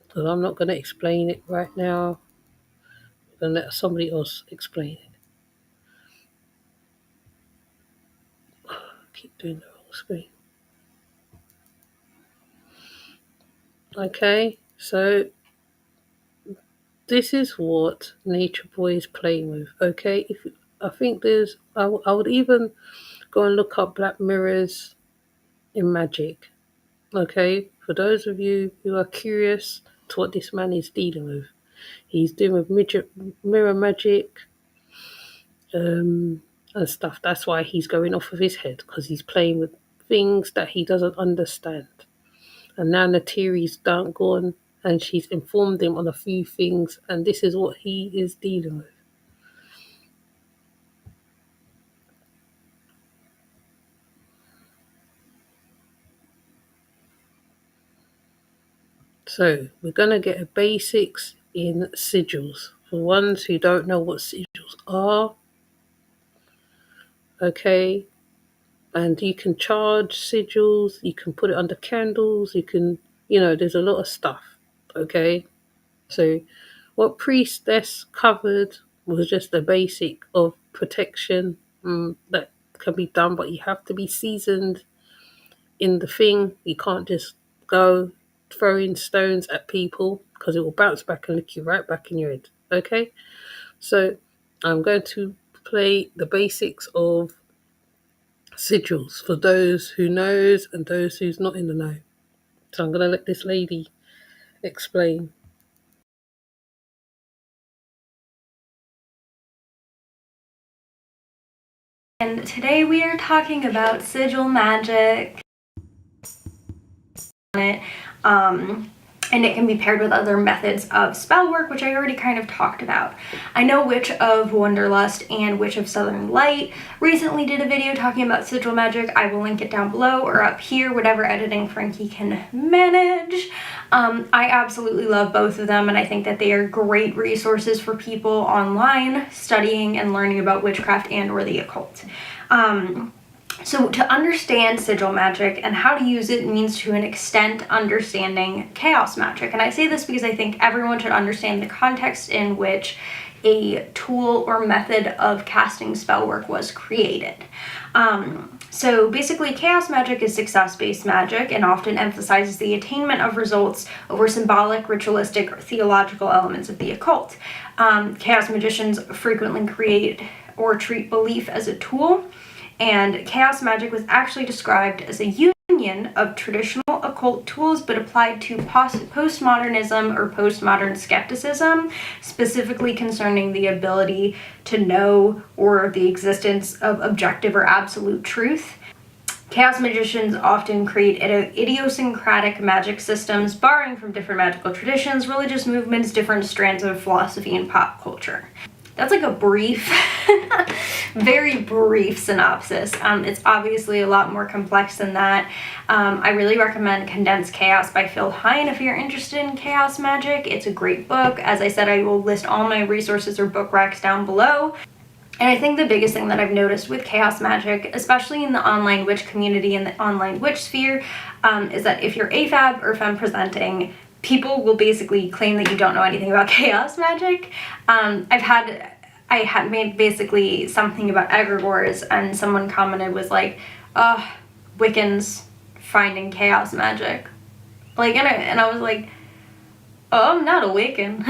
because I'm not gonna explain it right now, I'm gonna let somebody else explain it. I keep doing the wrong screen. Okay, so this is what Nature Boy is playing with. Okay, if I think I would even go and look up black mirrors in magic. Okay, for those of you who are curious to what this man is dealing with, he's dealing with mirror magic and stuff. That's why he's going off of his head, because he's playing with things that he doesn't understand. And now Natiri's gone, and she's informed him on a few things, and this is what he is dealing with. So we're gonna get a basics in sigils. For ones who don't know what sigils are, okay, and you can charge sigils, you can put it under candles, you can, there's a lot of stuff, okay. So what priestess covered was just the basic of protection that can be done, but you have to be seasoned in the thing. You can't just go throwing stones at people, because it will bounce back and lick you right back in your head. Okay, so I'm going to play the basics of sigils for those who knows and those who's not in the know. So I'm going to let this lady explain. And today we are talking about sigil magic. And it can be paired with other methods of spell work, which I already kind of talked about. I know Witch of Wonderlust and Witch of Southern Light recently did a video talking about sigil magic. I will link it down below or up here, whatever editing Frankie can manage. I absolutely love both of them, and I think that they are great resources for people online studying and learning about witchcraft and or the occult. So to understand sigil magic and how to use it means to an extent understanding chaos magic. And I say this because I think everyone should understand the context in which a tool or method of casting spell work was created. So basically chaos magic is success-based magic and often emphasizes the attainment of results over symbolic, ritualistic, or theological elements of the occult. Chaos magicians frequently create or treat belief as a tool. And chaos magic was actually described as a union of traditional occult tools but applied to postmodernism or postmodern skepticism, specifically concerning the ability to know or the existence of objective or absolute truth. Chaos magicians often create idiosyncratic magic systems, borrowing from different magical traditions, religious movements, different strands of philosophy and pop culture. That's like a brief, very brief synopsis. It's obviously a lot more complex than that. I really recommend Condensed Chaos by Phil Hine if you're interested in chaos magic. It's a great book. As I said, I will list all my resources or book racks down below. And I think the biggest thing that I've noticed with chaos magic, especially in the online witch community and the online witch sphere, is that if you're AFAB or femme presenting, people will basically claim that you don't know anything about chaos magic. I had made basically something about egregores, and someone commented was like, Wiccans finding chaos magic. Like, and I was like, oh, I'm not awakened.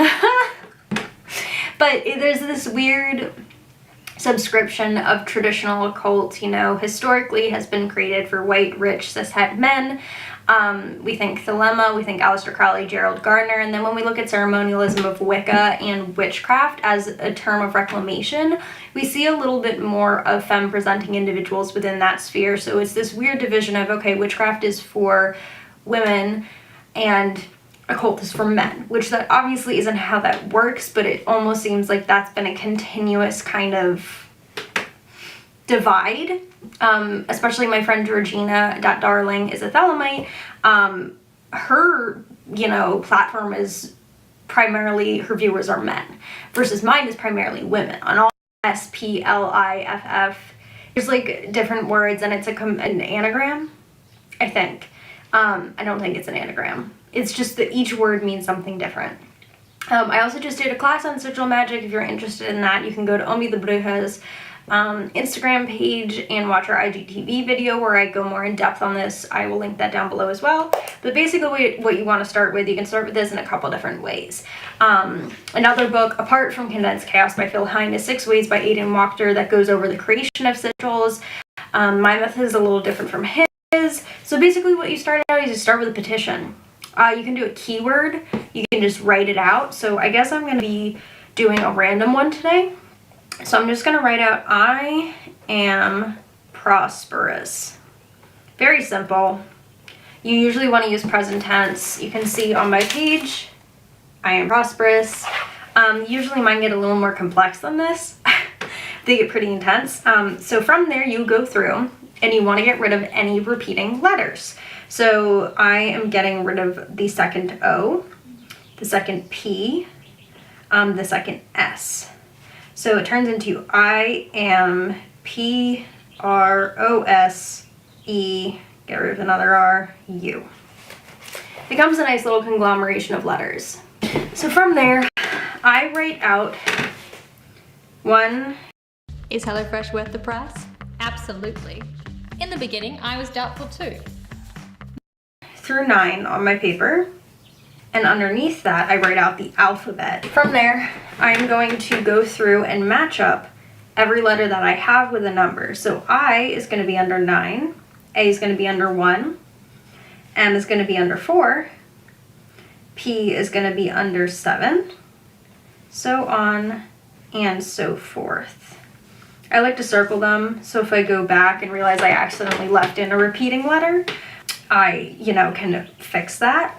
But there's this weird subscription of traditional occult, you know, historically has been created for white, rich, cishet men. We think Thelema, we think Aleister Crowley, Gerald Gardner, and then when we look at ceremonialism of Wicca and witchcraft as a term of reclamation, we see a little bit more of femme-presenting individuals within that sphere. So it's this weird division of, okay, witchcraft is for women and occult is for men, which that obviously isn't how that works, but it almost seems like that's been a continuous kind of divide. Especially my friend Georgina, that darling, is a Thelemite. Her, you know, platform is primarily, her viewers are men, versus mine is primarily women. On all SPLIFF, there's like different words, and it's an anagram, I think. I don't think it's an anagram. It's just that each word means something different. I also just did a class on sigil magic. If you're interested in that, you can go to Omi the Brujas Instagram page and watch our IGTV video where I go more in depth on this. I will link that down below as well. But basically what you want to start with, you can start with this in a couple different ways. Another book, apart from Condensed Chaos by Phil Hine, is 6 Ways by Aidan Wachter, that goes over the creation of sigils. My method is a little different from his. So basically what you start out is you start with a petition. You can do a keyword. You can just write it out. So I guess I'm going to be doing a random one today. So I'm just going to write out, I am prosperous. Very simple. You usually want to use present tense. You can see on my page, I am prosperous. Usually mine get a little more complex than this. They get pretty intense. So from there you go through and you want to get rid of any repeating letters. So I am getting rid of the second O, the second P, the second S. So it turns into I am PROSE, get rid of another R, U. Becomes a nice little conglomeration of letters. So from there, I write out one. Is HelloFresh worth the price? Absolutely. In the beginning, I was doubtful too. Through 9 on my paper, and underneath that I write out the alphabet. From there, I'm going to go through and match up every letter that I have with a number. So I is going to be under 9, A is going to be under 1, M is going to be under 4, P is going to be under 7, so on and so forth. I like to circle them, so if I go back and realize I accidentally left in a repeating letter, I, can fix that.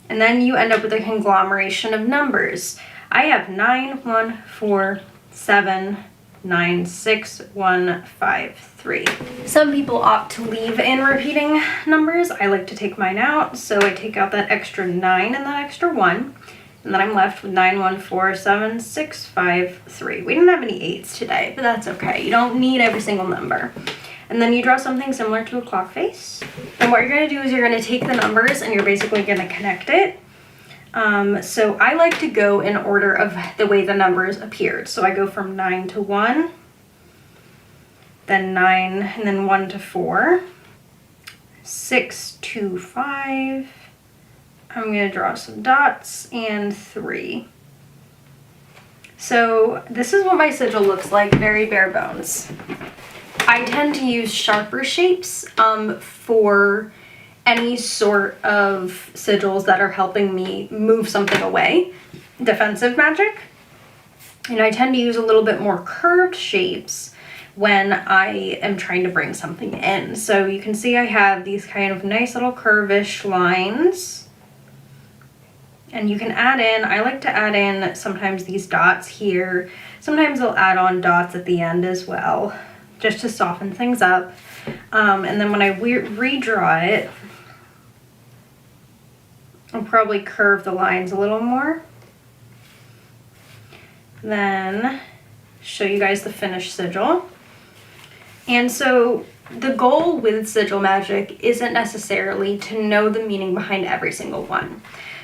And then you end up with a conglomeration of numbers. I have 9, 1, 4, 7, 9, 6, 1, 5, 3. Some people opt to leave in repeating numbers. I like to take mine out, so I take out that extra 9 and that extra 1. And then I'm left with 9, 1, 4, 7, 6, 5, 3. We didn't have any 8s today, but that's okay. You don't need every single number. And then you draw something similar to a clock face. And what you're going to do is you're going to take the numbers and you're basically going to connect it. So I like to go in order of the way the numbers appeared. So I go from 9 to 1, then 9, and then 1 to 4, 6 to 5. I'm going to draw some dots, and 3. So this is what my sigil looks like, very bare bones. I tend to use sharper shapes for any sort of sigils that are helping me move something away, defensive magic. And I tend to use a little bit more curved shapes when I am trying to bring something in. So you can see I have these kind of nice little curvish lines. And you can add in, I like to add in sometimes these dots here. Sometimes I'll add on dots at the end as well, just to soften things up. And then when I redraw it, I'll probably curve the lines a little more. Then show you guys the finished sigil. And so the goal with sigil magic isn't necessarily to know the meaning behind every single one.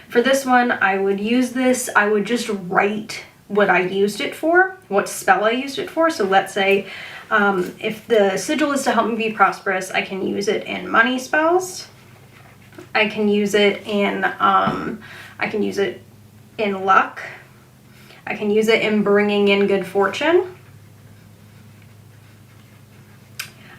For this one, I would use this, I would just write what I used it for, what spell I used it for. So let's say if the sigil is to help me be prosperous, I can use it in money spells. I can use it in luck. I can use it in bringing in good fortune.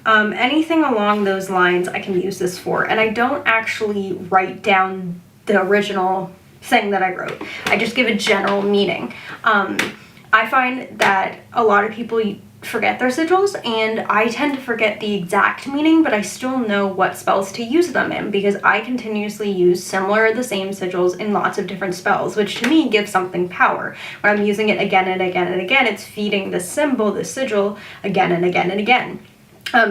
Anything along those lines I can use this for, and I don't actually write down the original thing that I wrote. I just give a general meaning. I find that a lot of people forget their sigils, and I tend to forget the exact meaning, but I still know what spells to use them in because I continuously use similar or the same sigils in lots of different spells, which to me gives something power. When I'm using it again and again and again, it's feeding the symbol, the sigil, again and again and again.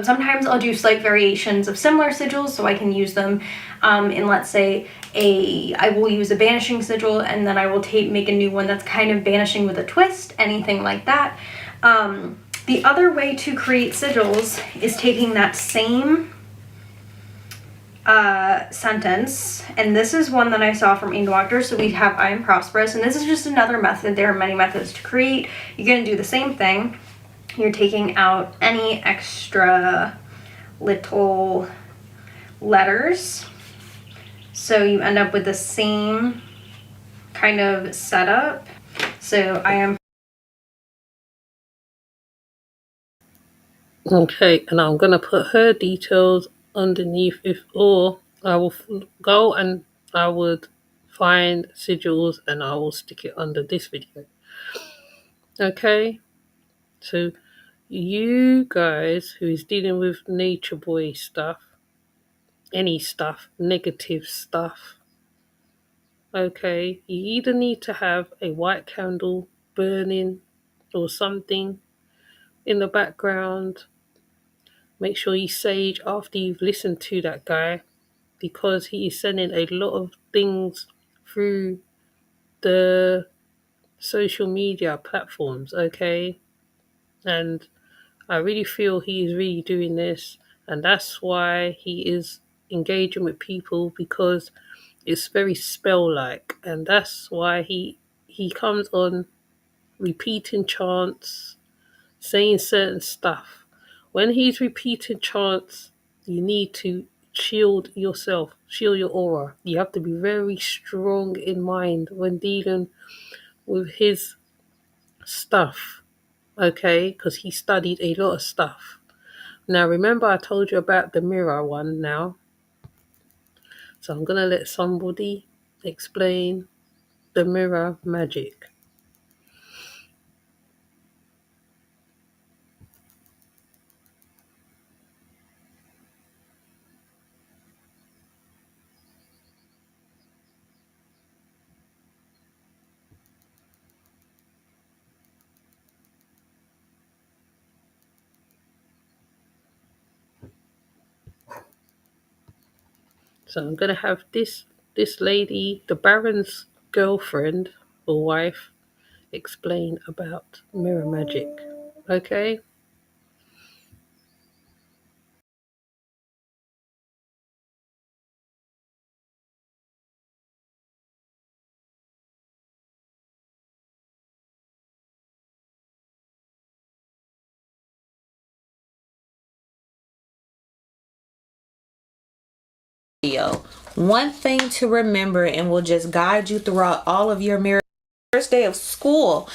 Sometimes I'll do slight variations of similar sigils, so I can use them in, let's say, I will use a banishing sigil, and then I will make a new one that's kind of banishing with a twist, anything like that. The other way to create sigils is taking that same sentence, and this is one that I saw from Angel Doctor, so we have I am prosperous, and this is just another method. There are many methods to create. You're going to do the same thing. You're taking out any extra little letters, so you end up with the same kind of setup. So I am. Okay, and I'm gonna put her details underneath, or I will go and I would find sigils and I will stick it under this video. Okay, so you guys who is dealing with nature boy stuff, any stuff, negative stuff, okay, you either need to have a white candle burning or something in the background. Make sure you sage after you've listened to that guy, because he is sending a lot of things through the social media platforms, okay? And I really feel he is really doing this, and that's why he is engaging with people, because it's very spell-like, and that's why he comes on repeating chants, saying certain stuff. When he's repeating chants, you need to shield yourself, shield your aura. You have to be very strong in mind when dealing with his stuff, okay? Because he studied a lot of stuff. Now, remember I told you about the mirror one now. So I'm going to let somebody explain the mirror magic. So I'm going to have this lady, the Baron's girlfriend or wife, explain about mirror magic. Okay? One thing to remember, and will just guide you throughout all of your mirror. First day of school,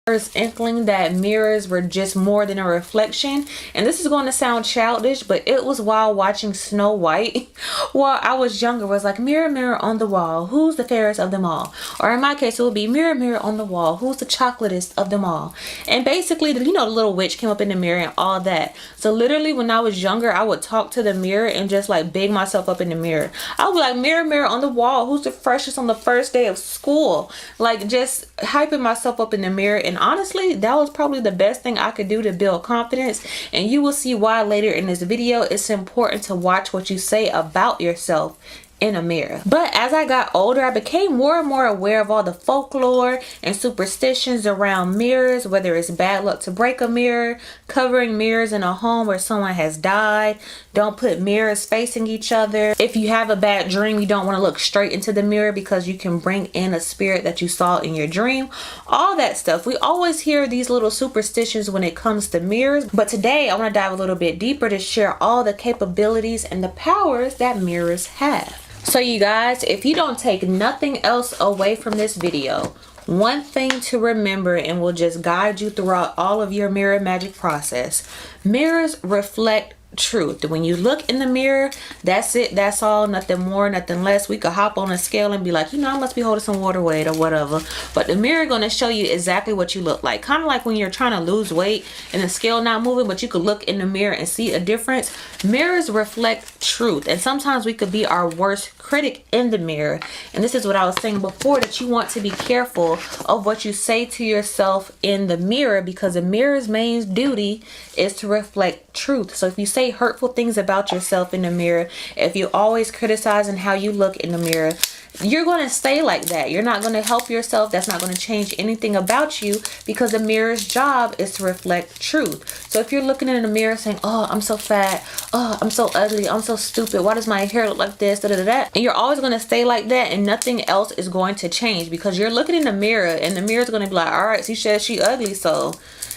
first inkling that mirrors were just more than a reflection, and this is going to sound childish, but it was while watching Snow White while I was younger. Was like, mirror, mirror on the wall, who's the fairest of them all? Or in my case, it would be mirror, mirror on the wall, who's the chocolatest of them all? And basically, the little witch came up in the mirror and all that. So literally, when I was younger, I would talk to the mirror and just like big myself up in the mirror. I would be like, mirror, mirror on the wall, who's the freshest on the first day of school? Like, just hyping myself up in the mirror. And honestly, that was probably the best thing I could do to build confidence, and you will see why later in this video. It's important to watch what you say about yourself in a mirror. But as I got older, I became more and more aware of all the folklore and superstitions around mirrors, whether it's bad luck to break a mirror, covering mirrors in a home where someone has died, don't put mirrors facing each other. If you have a bad dream, you don't want to look straight into the mirror because you can bring in a spirit that you saw in your dream. All that stuff. We always hear these little superstitions when it comes to mirrors, but today I want to dive a little bit deeper to share all the capabilities and the powers that mirrors have. So you guys, if you don't take nothing else away from this video, one thing to remember and will just guide you throughout all of your mirror magic process: mirrors reflect truth. When you look in the mirror, that's it, that's all, nothing more, nothing less. We could hop on a scale and be like, you know, I must be holding some water weight or whatever, but the mirror going to show you exactly what you look like. Kind of like when you're trying to lose weight and the scale not moving, but you could look in the mirror and see a difference. Mirrors reflect truth, and sometimes we could be our worst critic in the mirror. And this is what I was saying before, that you want to be careful of what you say to yourself in the mirror, because the mirror's main duty is to reflect truth. So if you say hurtful things about yourself in the mirror, if you're always criticizing how you look in the mirror, you're going to stay like that. You're not going to help yourself. That's not going to change anything about you, because the mirror's job is to reflect truth. So if you're looking in the mirror saying, oh, I'm so fat, oh, I'm so ugly, I'm so stupid, why does my hair look like this, da, da, da, da, and you're always going to stay like that, and nothing else is going to change, because you're looking in the mirror and the mirror's going to be like, all right, she said she ugly, so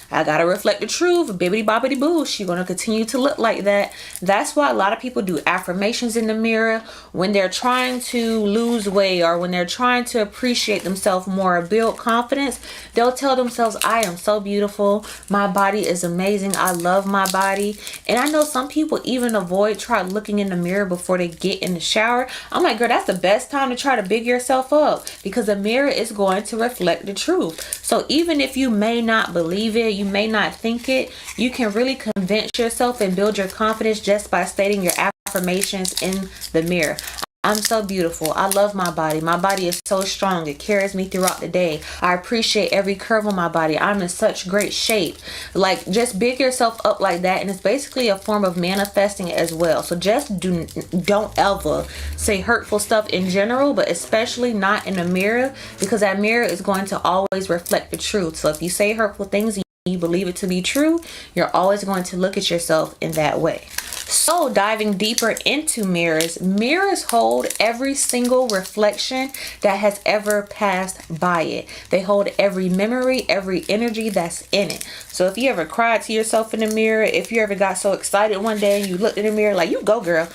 I gotta reflect the truth, bibbity boppity boo, she's gonna continue to look like that. That's why a lot of people do affirmations in the mirror when they're trying to lose weight, or when they're trying to appreciate themselves more or build confidence. They'll tell themselves, I am so beautiful, my body is amazing, I love my body. And I know some people even try looking in the mirror before they get in the shower. I'm like, girl, that's the best time to try to big yourself up, because the mirror is going to reflect the truth. So even if you may not believe it, you may not think it, you can really convince yourself and build your confidence just by stating your affirmations in the mirror. I'm so beautiful. I love my body. My body is so strong. It carries me throughout the day. I appreciate every curve on my body. I'm in such great shape. Like, just big yourself up like that, and it's basically a form of manifesting as well. So just don't ever say hurtful stuff in general, but especially not in the mirror, because that mirror is going to always reflect the truth. So if you say hurtful things, you believe it to be true, you're always going to look at yourself in that way. So diving deeper into mirrors, mirrors hold every single reflection that has ever passed by it. They hold every memory, every energy that's in it. So if you ever cried to yourself in the mirror, if you ever got so excited one day and you looked in the mirror like, you go girl,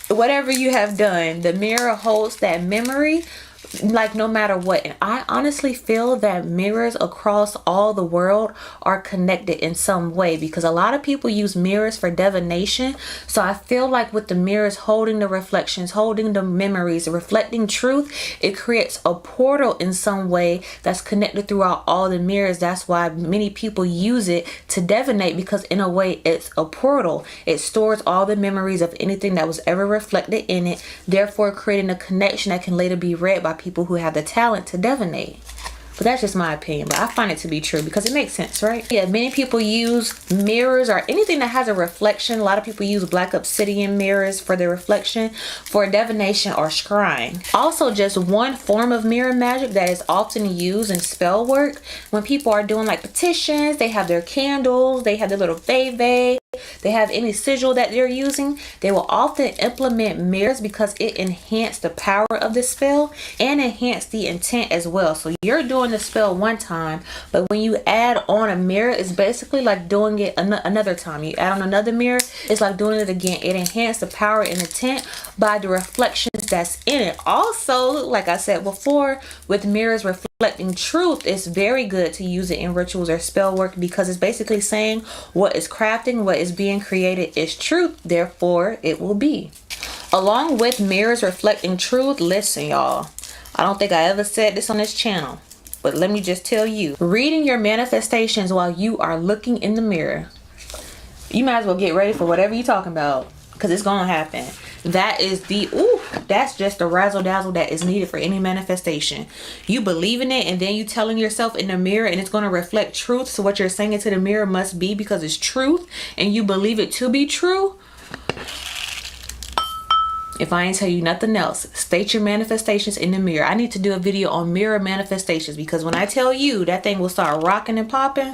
whatever you have done, the mirror holds that memory, like, no matter what. And I honestly feel that mirrors across all the world are connected in some way, because a lot of people use mirrors for divination. So I feel like with the mirrors holding the reflections, holding the memories, reflecting truth, it creates a portal in some way that's connected throughout all the mirrors. That's why many people use it to divinate, because in a way it's a portal. It stores all the memories of anything that was ever reflected in it, therefore creating a connection that can later be read by people who have the talent to divinate. But that's just my opinion, but I find it to be true because it makes sense, right? Yeah, many people use mirrors or anything that has a reflection. A lot of people use black obsidian mirrors for their reflection, for divination or scrying. Also, just one form of mirror magic that is often used in spell work, when people are doing like petitions, they have their candles, they have their little veve, they have any sigil that they're using, they will often implement mirrors because it enhances the power of the spell and enhance the intent as well. So you're doing the spell one time, but when you add on a mirror, it's basically like doing it another time. You add on another mirror, it's like doing it again. It enhances the power and intent by the reflections that's in it. Also, like I said before, with mirrors reflecting truth, it's very good to use it in rituals or spell work, because it's basically saying what is crafting, what is being created is truth, therefore it will be. Along with mirrors reflecting truth, listen y'all, I don't think I ever said this on this channel, but let me just tell you, reading your manifestations while you are looking in the mirror, you might as well get ready for whatever you're talking about, because it's gonna happen. That is that's just the razzle dazzle that is needed for any manifestation. You believe in it, and then you telling yourself in the mirror, and it's going to reflect truth. So what you're saying into the mirror must be because it's truth, and you believe it to be true. If I ain't tell you nothing else, state your manifestations in the mirror. I need to do a video on mirror manifestations, because when I tell you, that thing will start rocking and popping.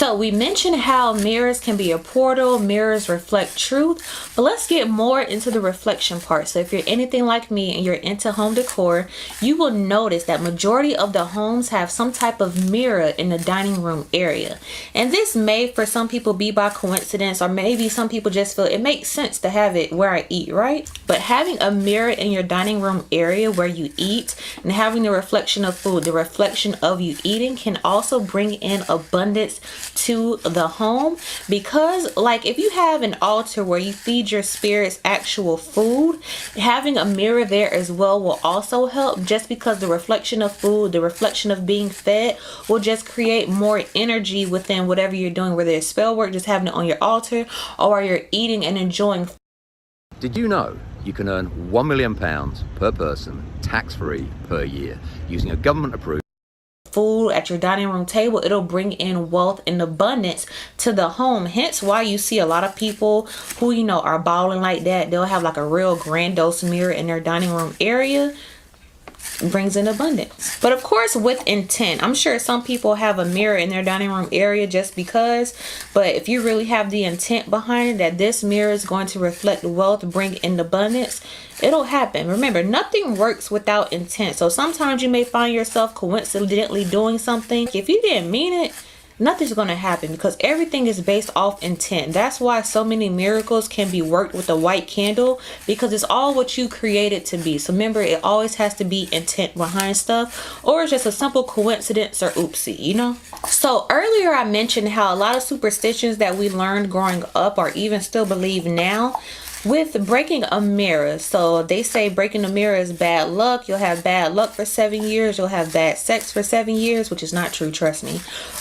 So we mentioned how mirrors can be a portal, mirrors reflect truth, but let's get more into the reflection part. So if you're anything like me and you're into home decor, you will notice that majority of the homes have some type of mirror in the dining room area. And this may for some people be by coincidence, or maybe some people just feel it makes sense to have it where I eat, right? But having a mirror in your dining room area where you eat and having the reflection of food, the reflection of you eating, can also bring in abundance to the home. Because like if you have an altar where you feed your spirits actual food, having a mirror there as well will also help, just because the reflection of food, the reflection of being fed, will just create more energy within whatever you're doing, whether it's spell work, just having it on your altar, or you're eating and enjoying. Did you know you can earn £1 million per person tax-free per year using a government approved food at your dining room table? It'll bring in wealth and abundance to the home. Hence why you see a lot of people who, you know, are balling like that. They'll have like a real grandiose mirror in their dining room area. Brings in abundance, but of course with intent. I'm sure some people have a mirror in their dining room area just because, but if you really have the intent behind it, that this mirror is going to reflect wealth, bring in abundance, it'll happen. Remember, nothing works without intent. So sometimes you may find yourself coincidentally doing something. If you didn't mean it, nothing's going to happen, because everything is based off intent. That's why so many miracles can be worked with a white candle, because it's all what you create it to be. So remember, it always has to be intent behind stuff, or it's just a simple coincidence or oopsie, you know. So earlier I mentioned how a lot of superstitions that we learned growing up, or even still believe now, with breaking a mirror. So they say breaking a mirror is bad luck. You'll have bad luck for 7 years. You'll have bad sex for 7 years, which is not true, trust me.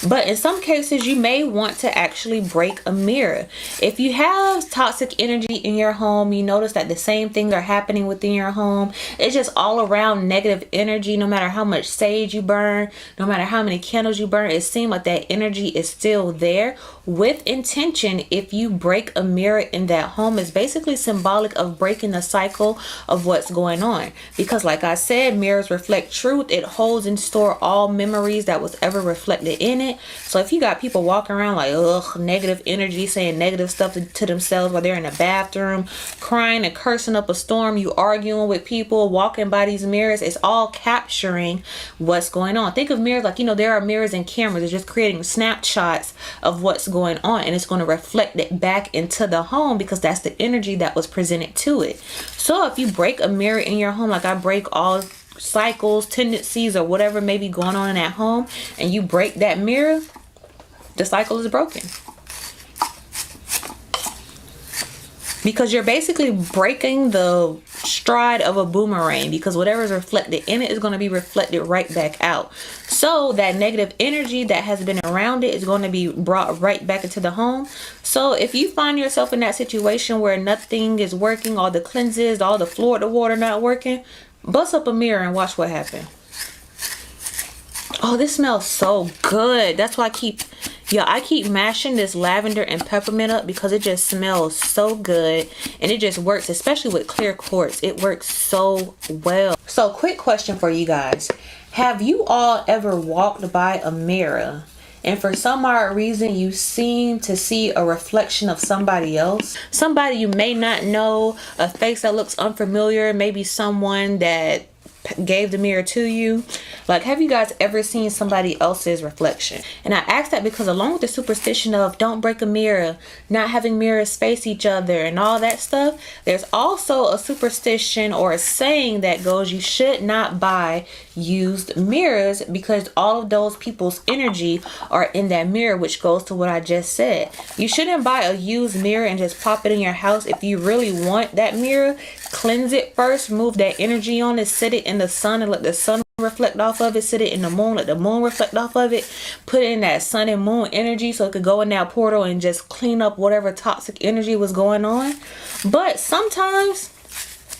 But in some cases, you may want to actually break a mirror. If you have toxic energy in your home, you notice that the same things are happening within your home. It's just all around negative energy. No matter how much sage you burn, no matter how many candles you burn, it seems like that energy is still there. With intention, if you break a mirror in that home, it's basically symbolic of breaking the cycle of what's going on. Because like I said, mirrors reflect truth. It holds in store all memories that was ever reflected in it. So if you got people walking around like, ugh, negative energy, saying negative stuff to themselves while they're in the bathroom, crying and cursing up a storm, you arguing with people, walking by these mirrors, it's all capturing what's going on. Think of mirrors like, you know, there are mirrors and cameras. It's just creating snapshots of what's going on, and it's going to reflect it back into the home, because that's the energy that was presented to it. So if you break a mirror in your home, like I break all cycles, tendencies, or whatever may be going on in that home, and you break that mirror, the cycle is broken. Because you're basically breaking the stride of a boomerang, because whatever is reflected in it is going to be reflected right back out. So that negative energy that has been around it is going to be brought right back into the home. So if you find yourself in that situation where nothing is working, all the cleanses, all the floor to water not working, bust up a mirror and watch what happens. Oh, this smells so good. That's why I keep mashing this lavender and peppermint up, because it just smells so good, and it just works, especially with clear quartz. It works so well. So quick question for you guys. Have you all ever walked by a mirror and for some odd reason you seem to see a reflection of somebody else? Somebody you may not know, a face that looks unfamiliar, maybe someone that gave the mirror to you. Like, have you guys ever seen somebody else's reflection? And I ask that because along with the superstition of don't break a mirror, not having mirrors face each other and all that stuff, there's also a superstition or a saying that goes, you should not buy used mirrors, because all of those people's energy are in that mirror, which goes to what I just said. You shouldn't buy a used mirror and just pop it in your house. If you really want that mirror, cleanse it first, move that energy on it, sit it in the sun and let the sun reflect off of it, sit it in the moon, let the moon reflect off of it, put in that sun and moon energy so it could go in that portal and just clean up whatever toxic energy was going on. But sometimes,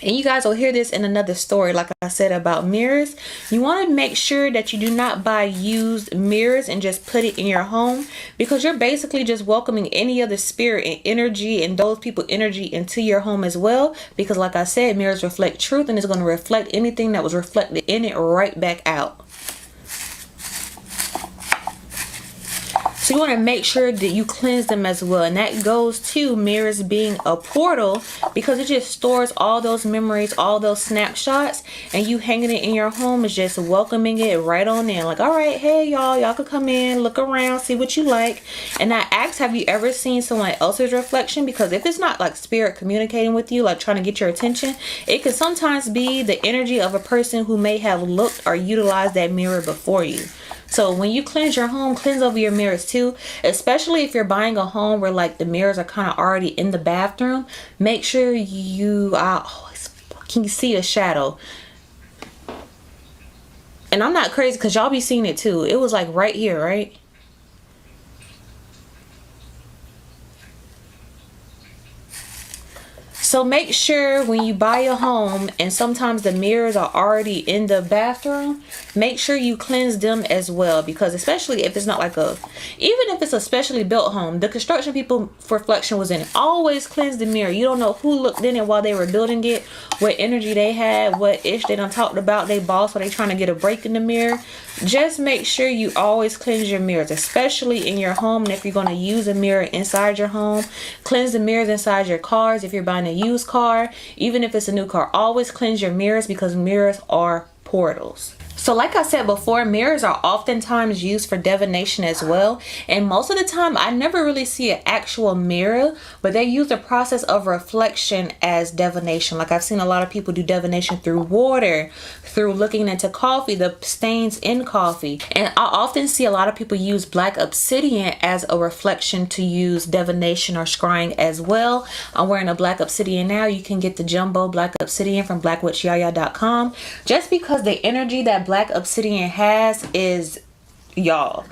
and you guys will hear this in another story, like I said about mirrors, you want to make sure that you do not buy used mirrors and just put it in your home, because you're basically just welcoming any other spirit and energy and those people energy into your home as well. Because like I said, mirrors reflect truth, and it's going to reflect anything that was reflected in it right back out. So you want to make sure that you cleanse them as well. And that goes to mirrors being a portal, because it just stores all those memories, all those snapshots, and you hanging it in your home is just welcoming it right on in. Like, all right, hey y'all could come in, look around, see what you like. And I asked, have you ever seen someone else's reflection? Because if it's not like spirit communicating with you, like trying to get your attention, it could sometimes be the energy of a person who may have looked or utilized that mirror before you. So when you cleanse your home, cleanse over your mirrors too, especially if you're buying a home where like the mirrors are kind of already in the bathroom. Make sure you, can you see a shadow? And I'm not crazy because y'all be seeing it too. It was like right here, right? So make sure when you buy a home, and sometimes the mirrors are already in the bathroom, make sure you cleanse them as well. Because especially if it's not like even if it's a specially built home, the construction people for reflection was in it. Always cleanse the mirror. You don't know who looked in it while they were building it, what energy they had, what ish they done talked about they boss, or they trying to get a break in the mirror. Just make sure you always cleanse your mirrors, especially in your home. And if you're going to use a mirror inside your home, cleanse the mirrors inside your cars. If you're buying a used car, even if it's a new car, always cleanse your mirrors, because mirrors are portals. So like I said before, mirrors are oftentimes used for divination as well. And most of the time, I never really see an actual mirror, but they use the process of reflection as divination. Like I've seen a lot of people do divination through water, through looking into coffee, the stains in coffee. And I often see a lot of people use black obsidian as a reflection to use divination or scrying as well. I'm wearing a black obsidian now. You can get the jumbo black obsidian from blackwitchyaya.com. Just because the energy that black obsidian has is, y'all,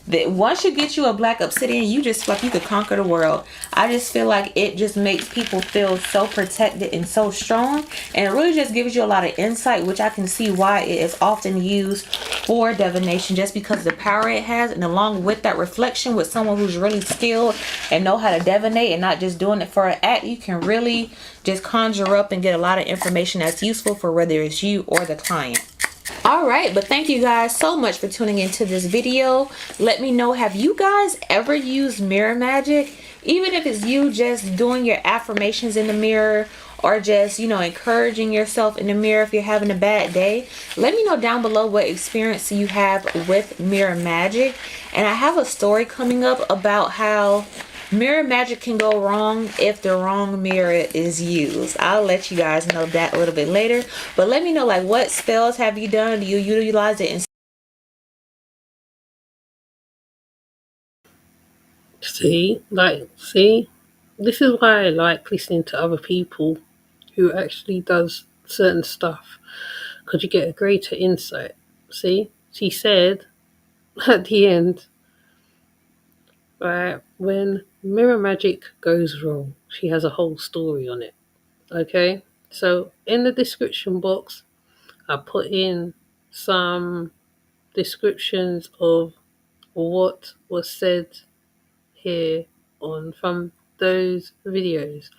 that once you get you a black obsidian, you just feel like you could conquer the world. I just feel like it just makes people feel so protected and so strong, and it really just gives you a lot of insight, which I can see why it is often used for divination, just because of the power it has. And along with that reflection with someone who's really skilled and know how to divinate and not just doing it for an act, you can really just conjure up and get a lot of information that's useful for whether it's you or the client. All right, but thank you guys so much for tuning into this video. Let me know, have you guys ever used mirror magic? Even if it's you just doing your affirmations in the mirror, or just, you know, encouraging yourself in the mirror if you're having a bad day. Let me know down below what experience you have with mirror magic. And I have a story coming up about how mirror magic can go wrong if the wrong mirror is used. I'll let you guys know that a little bit later. But let me know, like, what spells have you done? Do you utilize it in? See, this is why I like listening to other people who actually does certain stuff, because you get a greater insight. See, she said at the end, right, when mirror magic goes wrong, she has a whole story on it. Okay, so in the description box, I put in some descriptions of what was said here on from those videos.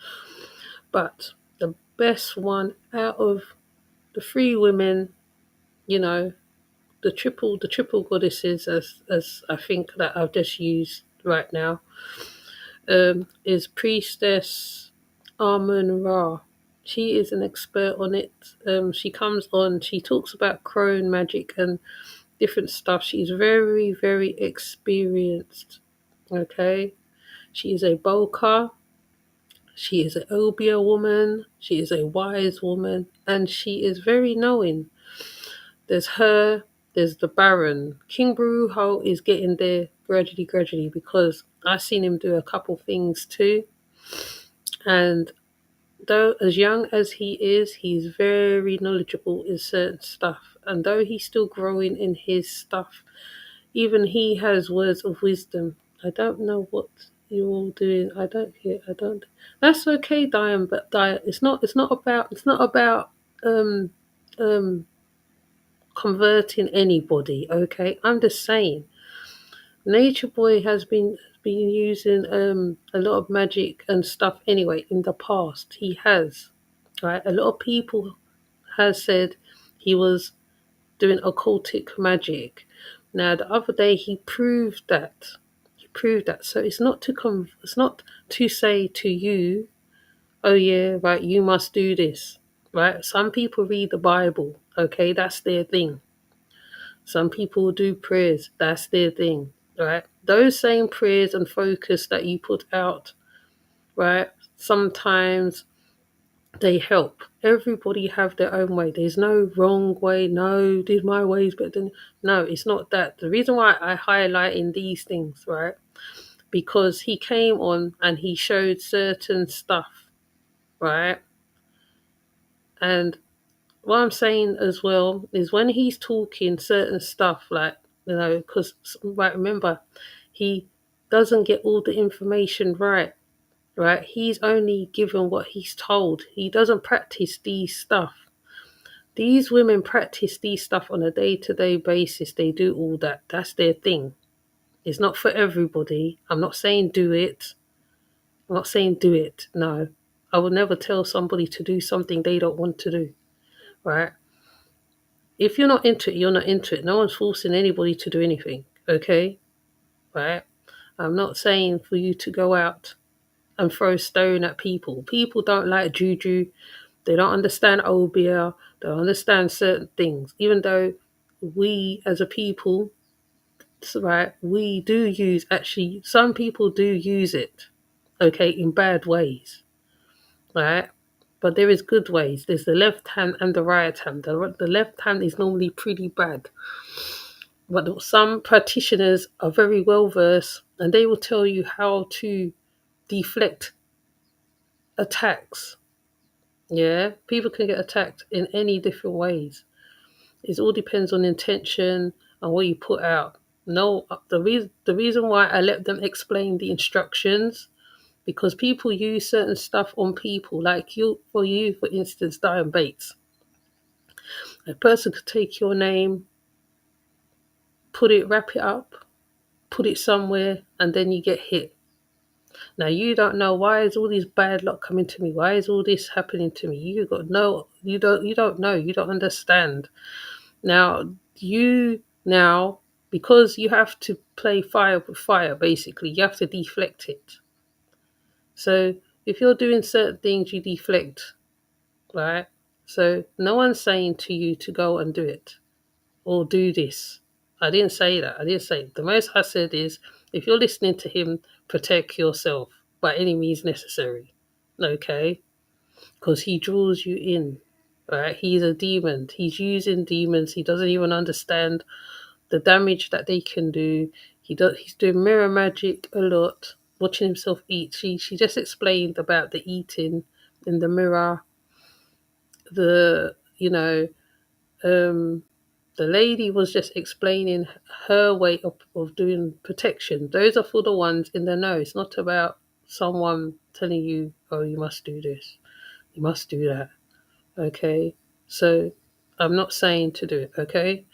But the best one out of the three women, you know, the triple goddesses, as I think that I've just used right now, is priestess Amun Ra. She is an expert on it. She comes on, she talks about crone magic and different stuff. She's very, very experienced. Okay, she is a Bolka. She is an Obia woman. She is a wise woman, and she is very knowing. There's her. There's the Baron. King Baruho is getting there gradually, because I've seen him do a couple things too. And though as young as he is, he's very knowledgeable in certain stuff. And though he's still growing in his stuff, even he has words of wisdom. I don't know what you're all doing. I don't care. I don't. That's okay, Diane. But Diane, it's not about um um converting anybody. Okay, I'm just saying. Nature Boy has been using a lot of magic and stuff anyway in the past. He has, right? A lot of people has said he was doing occultic magic. Now the other day he proved that. prove that. So it's not to say to you, oh yeah, right, you must do this, right? Some people read the Bible, okay, that's their thing. Some people do prayers, that's their thing, right? Those same prayers and focus that you put out, right? Sometimes they help. Everybody have their own way. There's no wrong way. No, this my way is better than. No, it's not that. The reason why I highlight in these things, right? Because he came on and he showed certain stuff, right? And what I'm saying as well is when he's talking certain stuff, like, because, right, remember, he doesn't get all the information right, right? He's only given what he's told. He doesn't practice these stuff. These women practice these stuff on a day-to-day basis. They do all that. That's their thing. It's not for everybody. I'm not saying do it. I'm not saying do it. No. I would never tell somebody to do something they don't want to do. Right? If you're not into it, you're not into it. No one's forcing anybody to do anything. Okay? Right? I'm not saying for you to go out and throw stone at people. People don't like juju. They don't understand obia. They don't understand certain things. Even though we as a people, right, we do use, actually, some people do use it, okay, in bad ways, right? But there is good ways. There's the left hand and the right hand. The left hand is normally pretty bad. But some practitioners are very well versed and they will tell you how to deflect attacks. Yeah, people can get attacked in any different ways. It all depends on intention and what you put out. No, the reason why I let them explain the instructions, because people use certain stuff on people, like you, for instance, Diane Bates. A person could take your name, wrap it up, put it somewhere, and then you get hit. Now you don't know, why is all this bad luck coming to me? Why is all this happening to me? You don't know, you don't understand. Now because you have to play fire with fire, basically, you have to deflect it. So if you're doing certain things, you deflect, right? So no one's saying to you to go and do it or do this. I didn't say that. I didn't say it. The most I said is, if you're listening to him, protect yourself by any means necessary. Okay? Because he draws you in, right? He's a demon. He's using demons. He doesn't even understand the damage that they can do. He's doing mirror magic a lot, watching himself eat. She just explained about the eating in the mirror. The lady was just explaining her way of doing protection. Those are for the ones in the know. It's not about someone telling you, oh, you must do this, you must do that. Okay? So I'm not saying to do it, okay?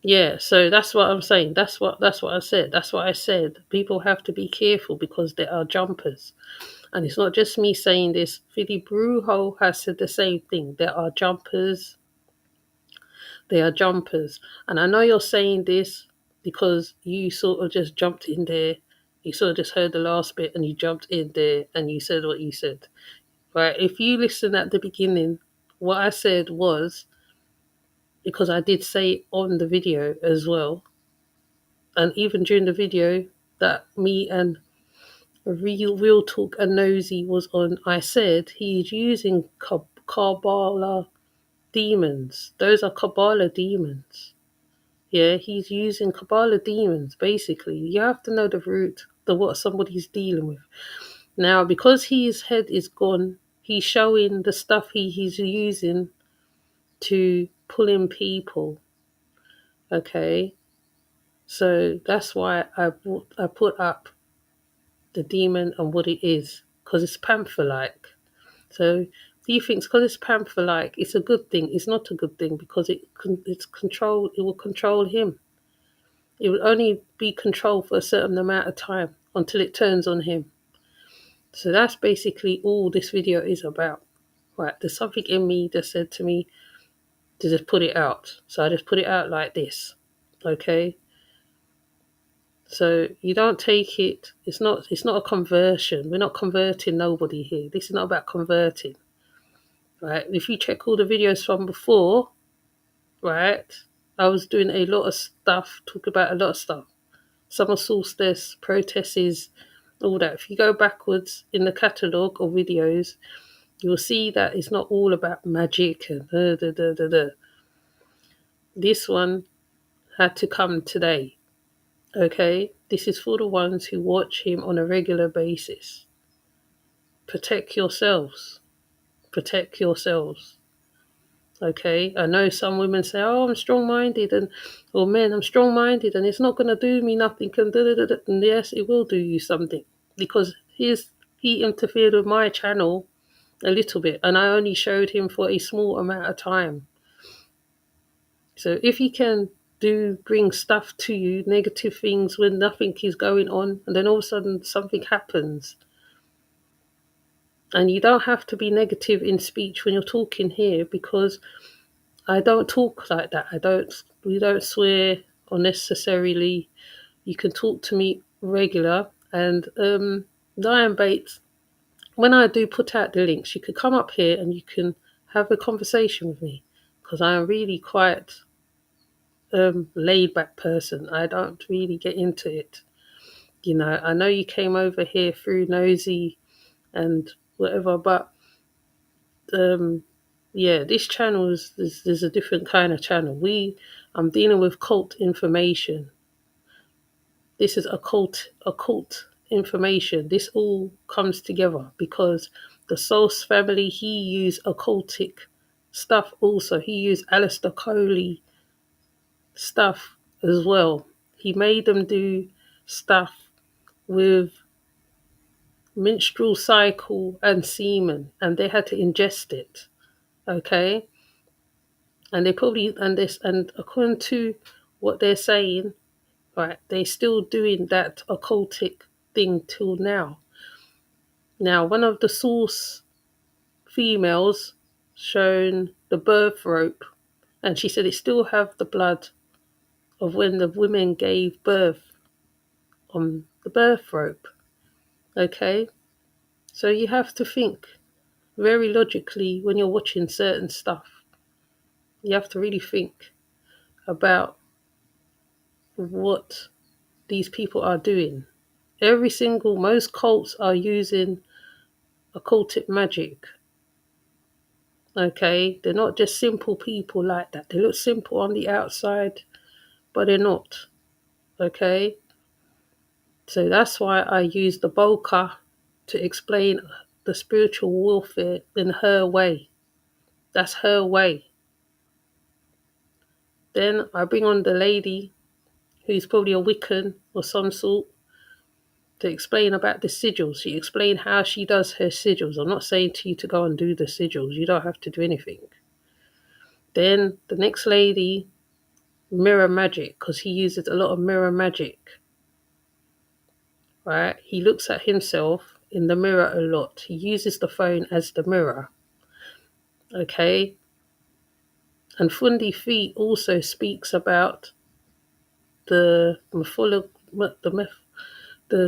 Yeah, so that's what I'm saying. That's what I said. That's what I said. People have to be careful because there are jumpers. And it's not just me saying this. Philly Brujo has said the same thing. There are jumpers. They are jumpers. And I know you're saying this because you sort of just jumped in there. You sort of just heard the last bit and you jumped in there and you said what you said. Right? If you listen at the beginning, what I said was, because I did say it on the video as well, and even during the video that me and Real Talk and Nosy was on, I said he's using Kabbalah demons. Those are Kabbalah demons. Yeah, he's using Kabbalah demons, basically. You have to know the root of what somebody's dealing with. Now, because his head is gone, he's showing the stuff he's using to pull in people. Okay? So that's why I put up the demon and what it is, because it's panther-like. So he thinks because it's panther-like, it's a good thing. It's not a good thing because it will control him. It will only be controlled for a certain amount of time until it turns on him. So that's basically all this video is about. right, there's something in me that said to me to just put it out. So I just put it out like this. Okay? So you don't take it, it's not a conversion. We're not converting nobody here. This is not about converting. Right? If you check all the videos from before, right, I was doing a lot of stuff, talk about a lot of stuff. Summer solstice, protesters, all that. If you go backwards in the catalogue of videos, you'll see that it's not all about magic and This one had to come today. Okay? This is for the ones who watch him on a regular basis. Protect yourselves. Protect yourselves. Okay? I know some women say, oh, I'm strong-minded, or men, I'm strong-minded, and it's not going to do me nothing. And yes, it will do you something. Because he interfered with my channel a little bit, and I only showed him for a small amount of time. So if he can bring stuff to you, negative things when nothing is going on, and then all of a sudden something happens. And you don't have to be negative in speech when you're talking here, because I don't talk like that. We don't swear unnecessarily. You can talk to me regular. And Diane Bates, when I do put out the links, you can come up here and you can have a conversation with me, because I am really quite laid back person. I don't really get into it. You know, I know you came over here through Nosy and whatever, but yeah, this channel is a different kind of channel. I'm dealing with cult information. This is occult information. This all comes together because the Sauce family, he used occultic stuff also. He used Aleister Crowley stuff as well. He made them do stuff with menstrual cycle and semen, and they had to ingest it. Okay? And they probably, and according to what they're saying, right, they're still doing that occultic thing till now. Now, one of the source females shown the birth rope, and she said it still have the blood of when the women gave birth on the birth rope. Okay? So you have to think very logically when you're watching certain stuff. You have to really think about what these people are doing. Most cults are using occultic magic. Okay? They're not just simple people like that. They look simple on the outside, but they're not. Okay? So that's why I use the Bolka to explain the spiritual warfare in her way. That's her way. Then I bring on the lady who's probably a Wiccan or some sort to explain about the sigils. She explained how she does her sigils. I'm not saying to you to go and do the sigils. You don't have to do anything. Then the next lady, mirror magic, because he uses a lot of mirror magic. Right? He looks at himself in the mirror a lot. He uses the phone as the mirror. Okay? And Fundi Feet also speaks about the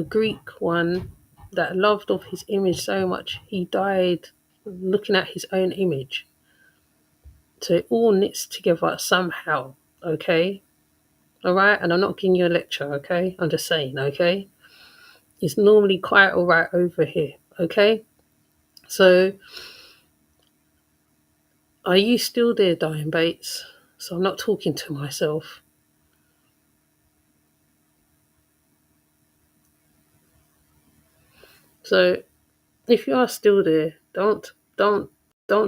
Greek one that loved of his image so much he died looking at his own image. So it all knits together somehow, okay? Alright? And I'm not giving you a lecture, okay? I'm just saying, okay? It's normally quite alright over here, okay? So, are you still there, Diane Bates? So I'm not talking to myself. So, if you are still there, don't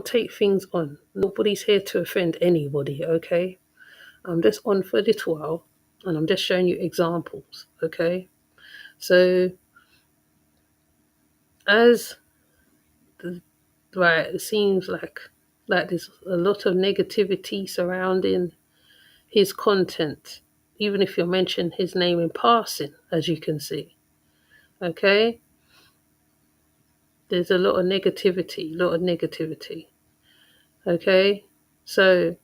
take things on. Nobody's here to offend anybody, okay? I'm just on for a little while, and I'm just showing you examples, okay? So, it seems like there's a lot of negativity surrounding his content, even if you mention his name in passing, as you can see, okay? There's a lot of negativity, Okay? So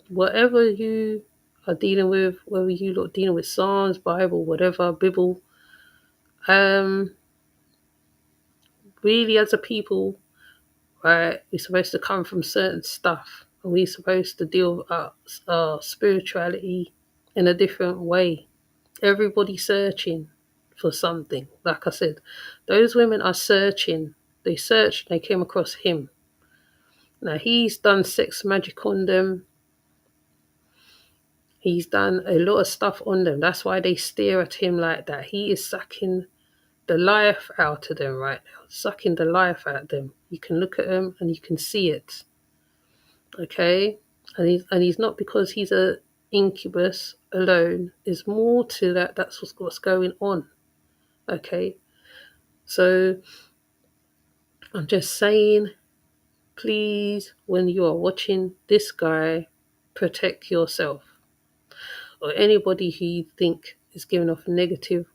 whatever you are dealing with, whether you look dealing with Psalms, Bible, whatever, Bible, really as a people, right, we're supposed to come from certain stuff. And we're supposed to deal with our spirituality in a different way. Everybody searching for something. Like I said, those women are searching. They searched, they came across him. Now he's done sex magic on them. He's done a lot of stuff on them. That's why they stare at him like that. He is sucking the life out of them right now. Sucking the life out of them. You can look at him and you can see it. Okay? And he's not because he's a incubus alone. There's more to that. That's what's going on. Okay? So I'm just saying, please, when you are watching this guy, protect yourself. Or anybody who you think is giving off negative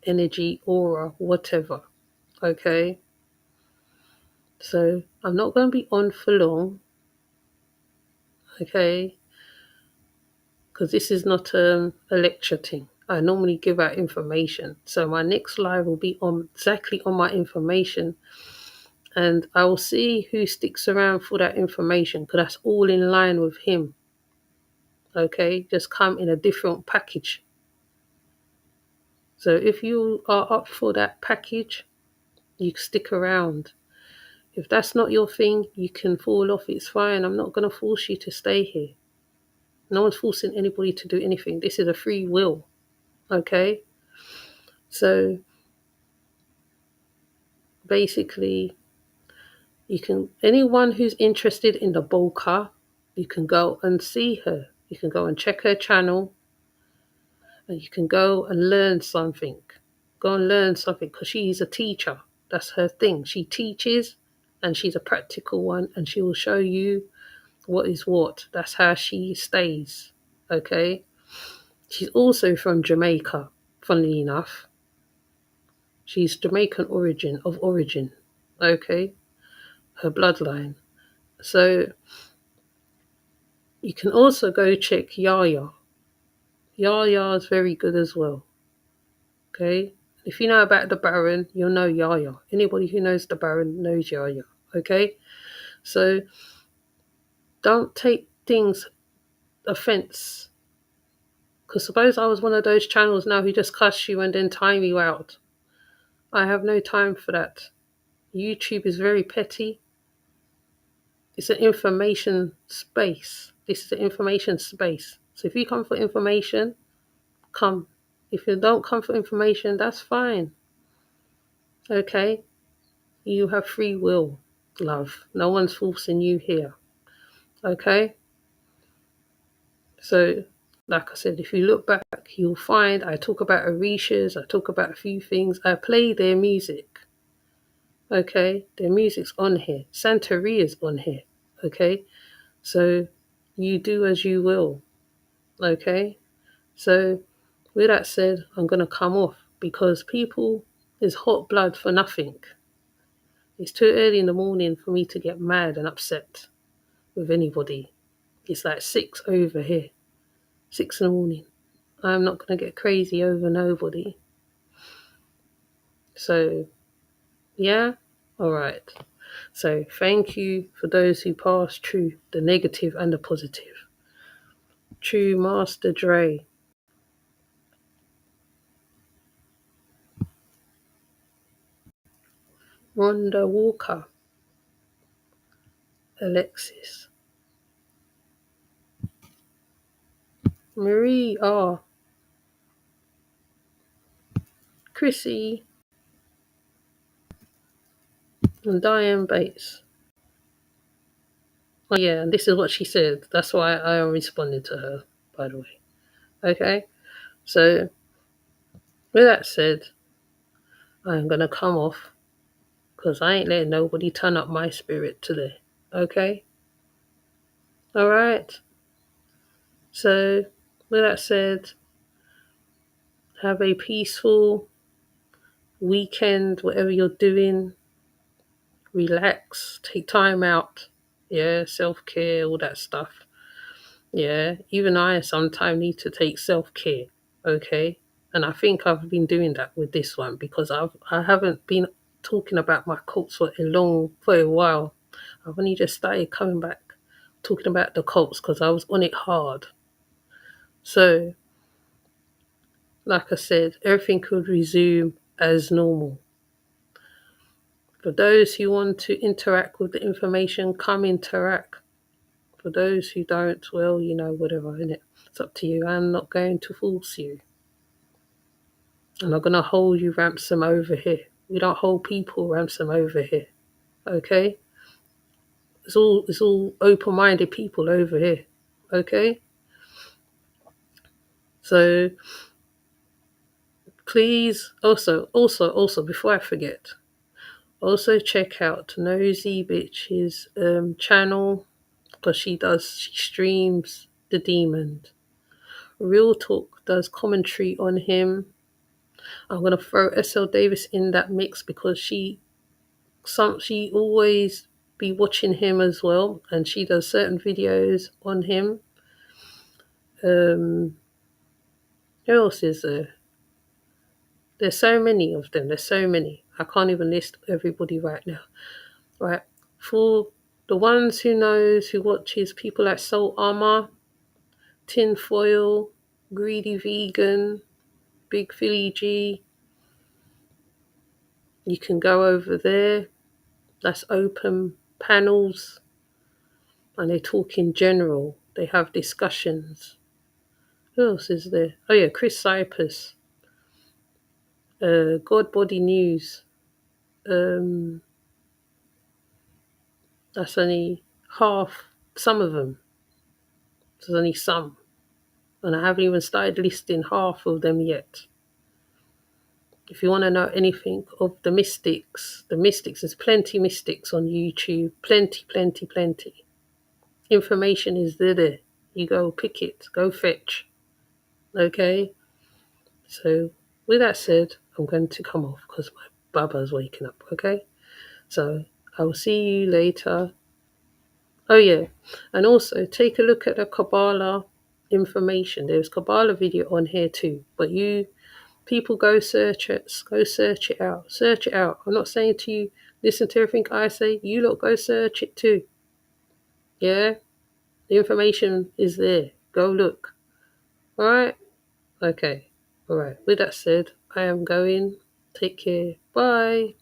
energy, aura, whatever. Okay? So I'm not going to be on for long. Okay? Because this is not a lecture thing. I normally give out information. So my next live will be on exactly on my information. And I will see who sticks around for that information, because that's all in line with him. Okay? Just come in a different package. So if you are up for that package, you stick around. If that's not your thing, you can fall off. It's fine. I'm not going to force you to stay here. No one's forcing anybody to do anything. This is a free will. Okay? So basically, you can, anyone who's interested in the Bolka, you can go and see her. You can go and check her channel, and you can go and learn something. Go and learn something, because she's a teacher. That's her thing. She teaches, and she's a practical one, and she will show you what is what. That's how she stays. Okay? She's also from Jamaica, funnily enough. She's Jamaican of origin. Okay? Her bloodline. So you can also go check Yaya. Yaya is very good as well. Okay? If you know about the Baron, you'll know Yaya. Anybody who knows the Baron knows Yaya. Okay? So don't take things offense. Because suppose I was one of those channels now who just cuss you and then time you out. I have no time for that. YouTube is very petty. It's an information space. This is an information space. So if you come for information, come. If you don't come for information, that's fine. Okay? You have free will, love. No one's forcing you here. Okay? So, like I said, if you look back, you'll find I talk about Orishas, I talk about a few things. I play their music. Okay? Their music's on here. Santeria's on here. Okay? So, you do as you will. Okay? So, with that said, I'm going to come off, because people is hot blood for nothing. It's too early in the morning for me to get mad and upset with anybody. It's like 6 over here. 6 in the morning. I'm not going to get crazy over nobody. So, yeah? Alright. So, thank you for those who passed through the negative and the positive. True Master Dre. Rhonda Walker. Alexis. Marie R. Chrissy. And Diane Bates. Oh yeah, and this is what she said. That's why I responded to her, by the way. Okay? So, with that said, I'm going to come off, because I ain't letting nobody turn up my spirit today. Okay? Alright? So, with that said, have a peaceful weekend, whatever you're doing. Relax. Take time out. Yeah, self-care, all that stuff. Yeah, even I sometimes need to take self-care, okay? And I think I've been doing that with this one because I haven't been talking about my cults for a while. I've only just started coming back talking about the cults because I was on it hard. So, like I said, everything could resume as normal. For those who want to interact with the information, come interact. For those who don't, well, whatever, innit? It's up to you. I'm not going to force you. I'm not going to hold you ransom over here. We don't hold people ransom over here, okay? It's all open-minded people over here, okay? So please, also, before I forget, also check out Nosy Bitch's channel because she streams the demon. Real Talk does commentary on him. I'm gonna throw SL Davis in that mix because she always be watching him as well, and she does certain videos on him. Who else is there? There's so many of them. There's so many. I can't even list everybody right now. Right. For the ones who watches people like Soul Armor, Tinfoil, Greedy Vegan, Big Philly G, you can go over there. That's open panels and they talk in general. They have discussions. Who else is there? Oh yeah, Chris Cypress, God Body News. That's only half, some of them. There's only some. And I haven't even started listing half of them yet. If you want to know anything of the mystics, there's plenty mystics on YouTube. Plenty, plenty, plenty. Information is there. You go pick it, go fetch. Okay? So, with that said, I'm going to come off because my baba's waking up. Okay? So, I will see you later. Oh, yeah. And also, take a look at the Kabbalah information. There's Kabbalah video on here too. But people go search it. Go search it out. Search it out. I'm not saying to you, listen to everything I say. You lot go search it too. Yeah? The information is there. Go look. All right? Okay. All right. With that said, I am going. Take care. Bye.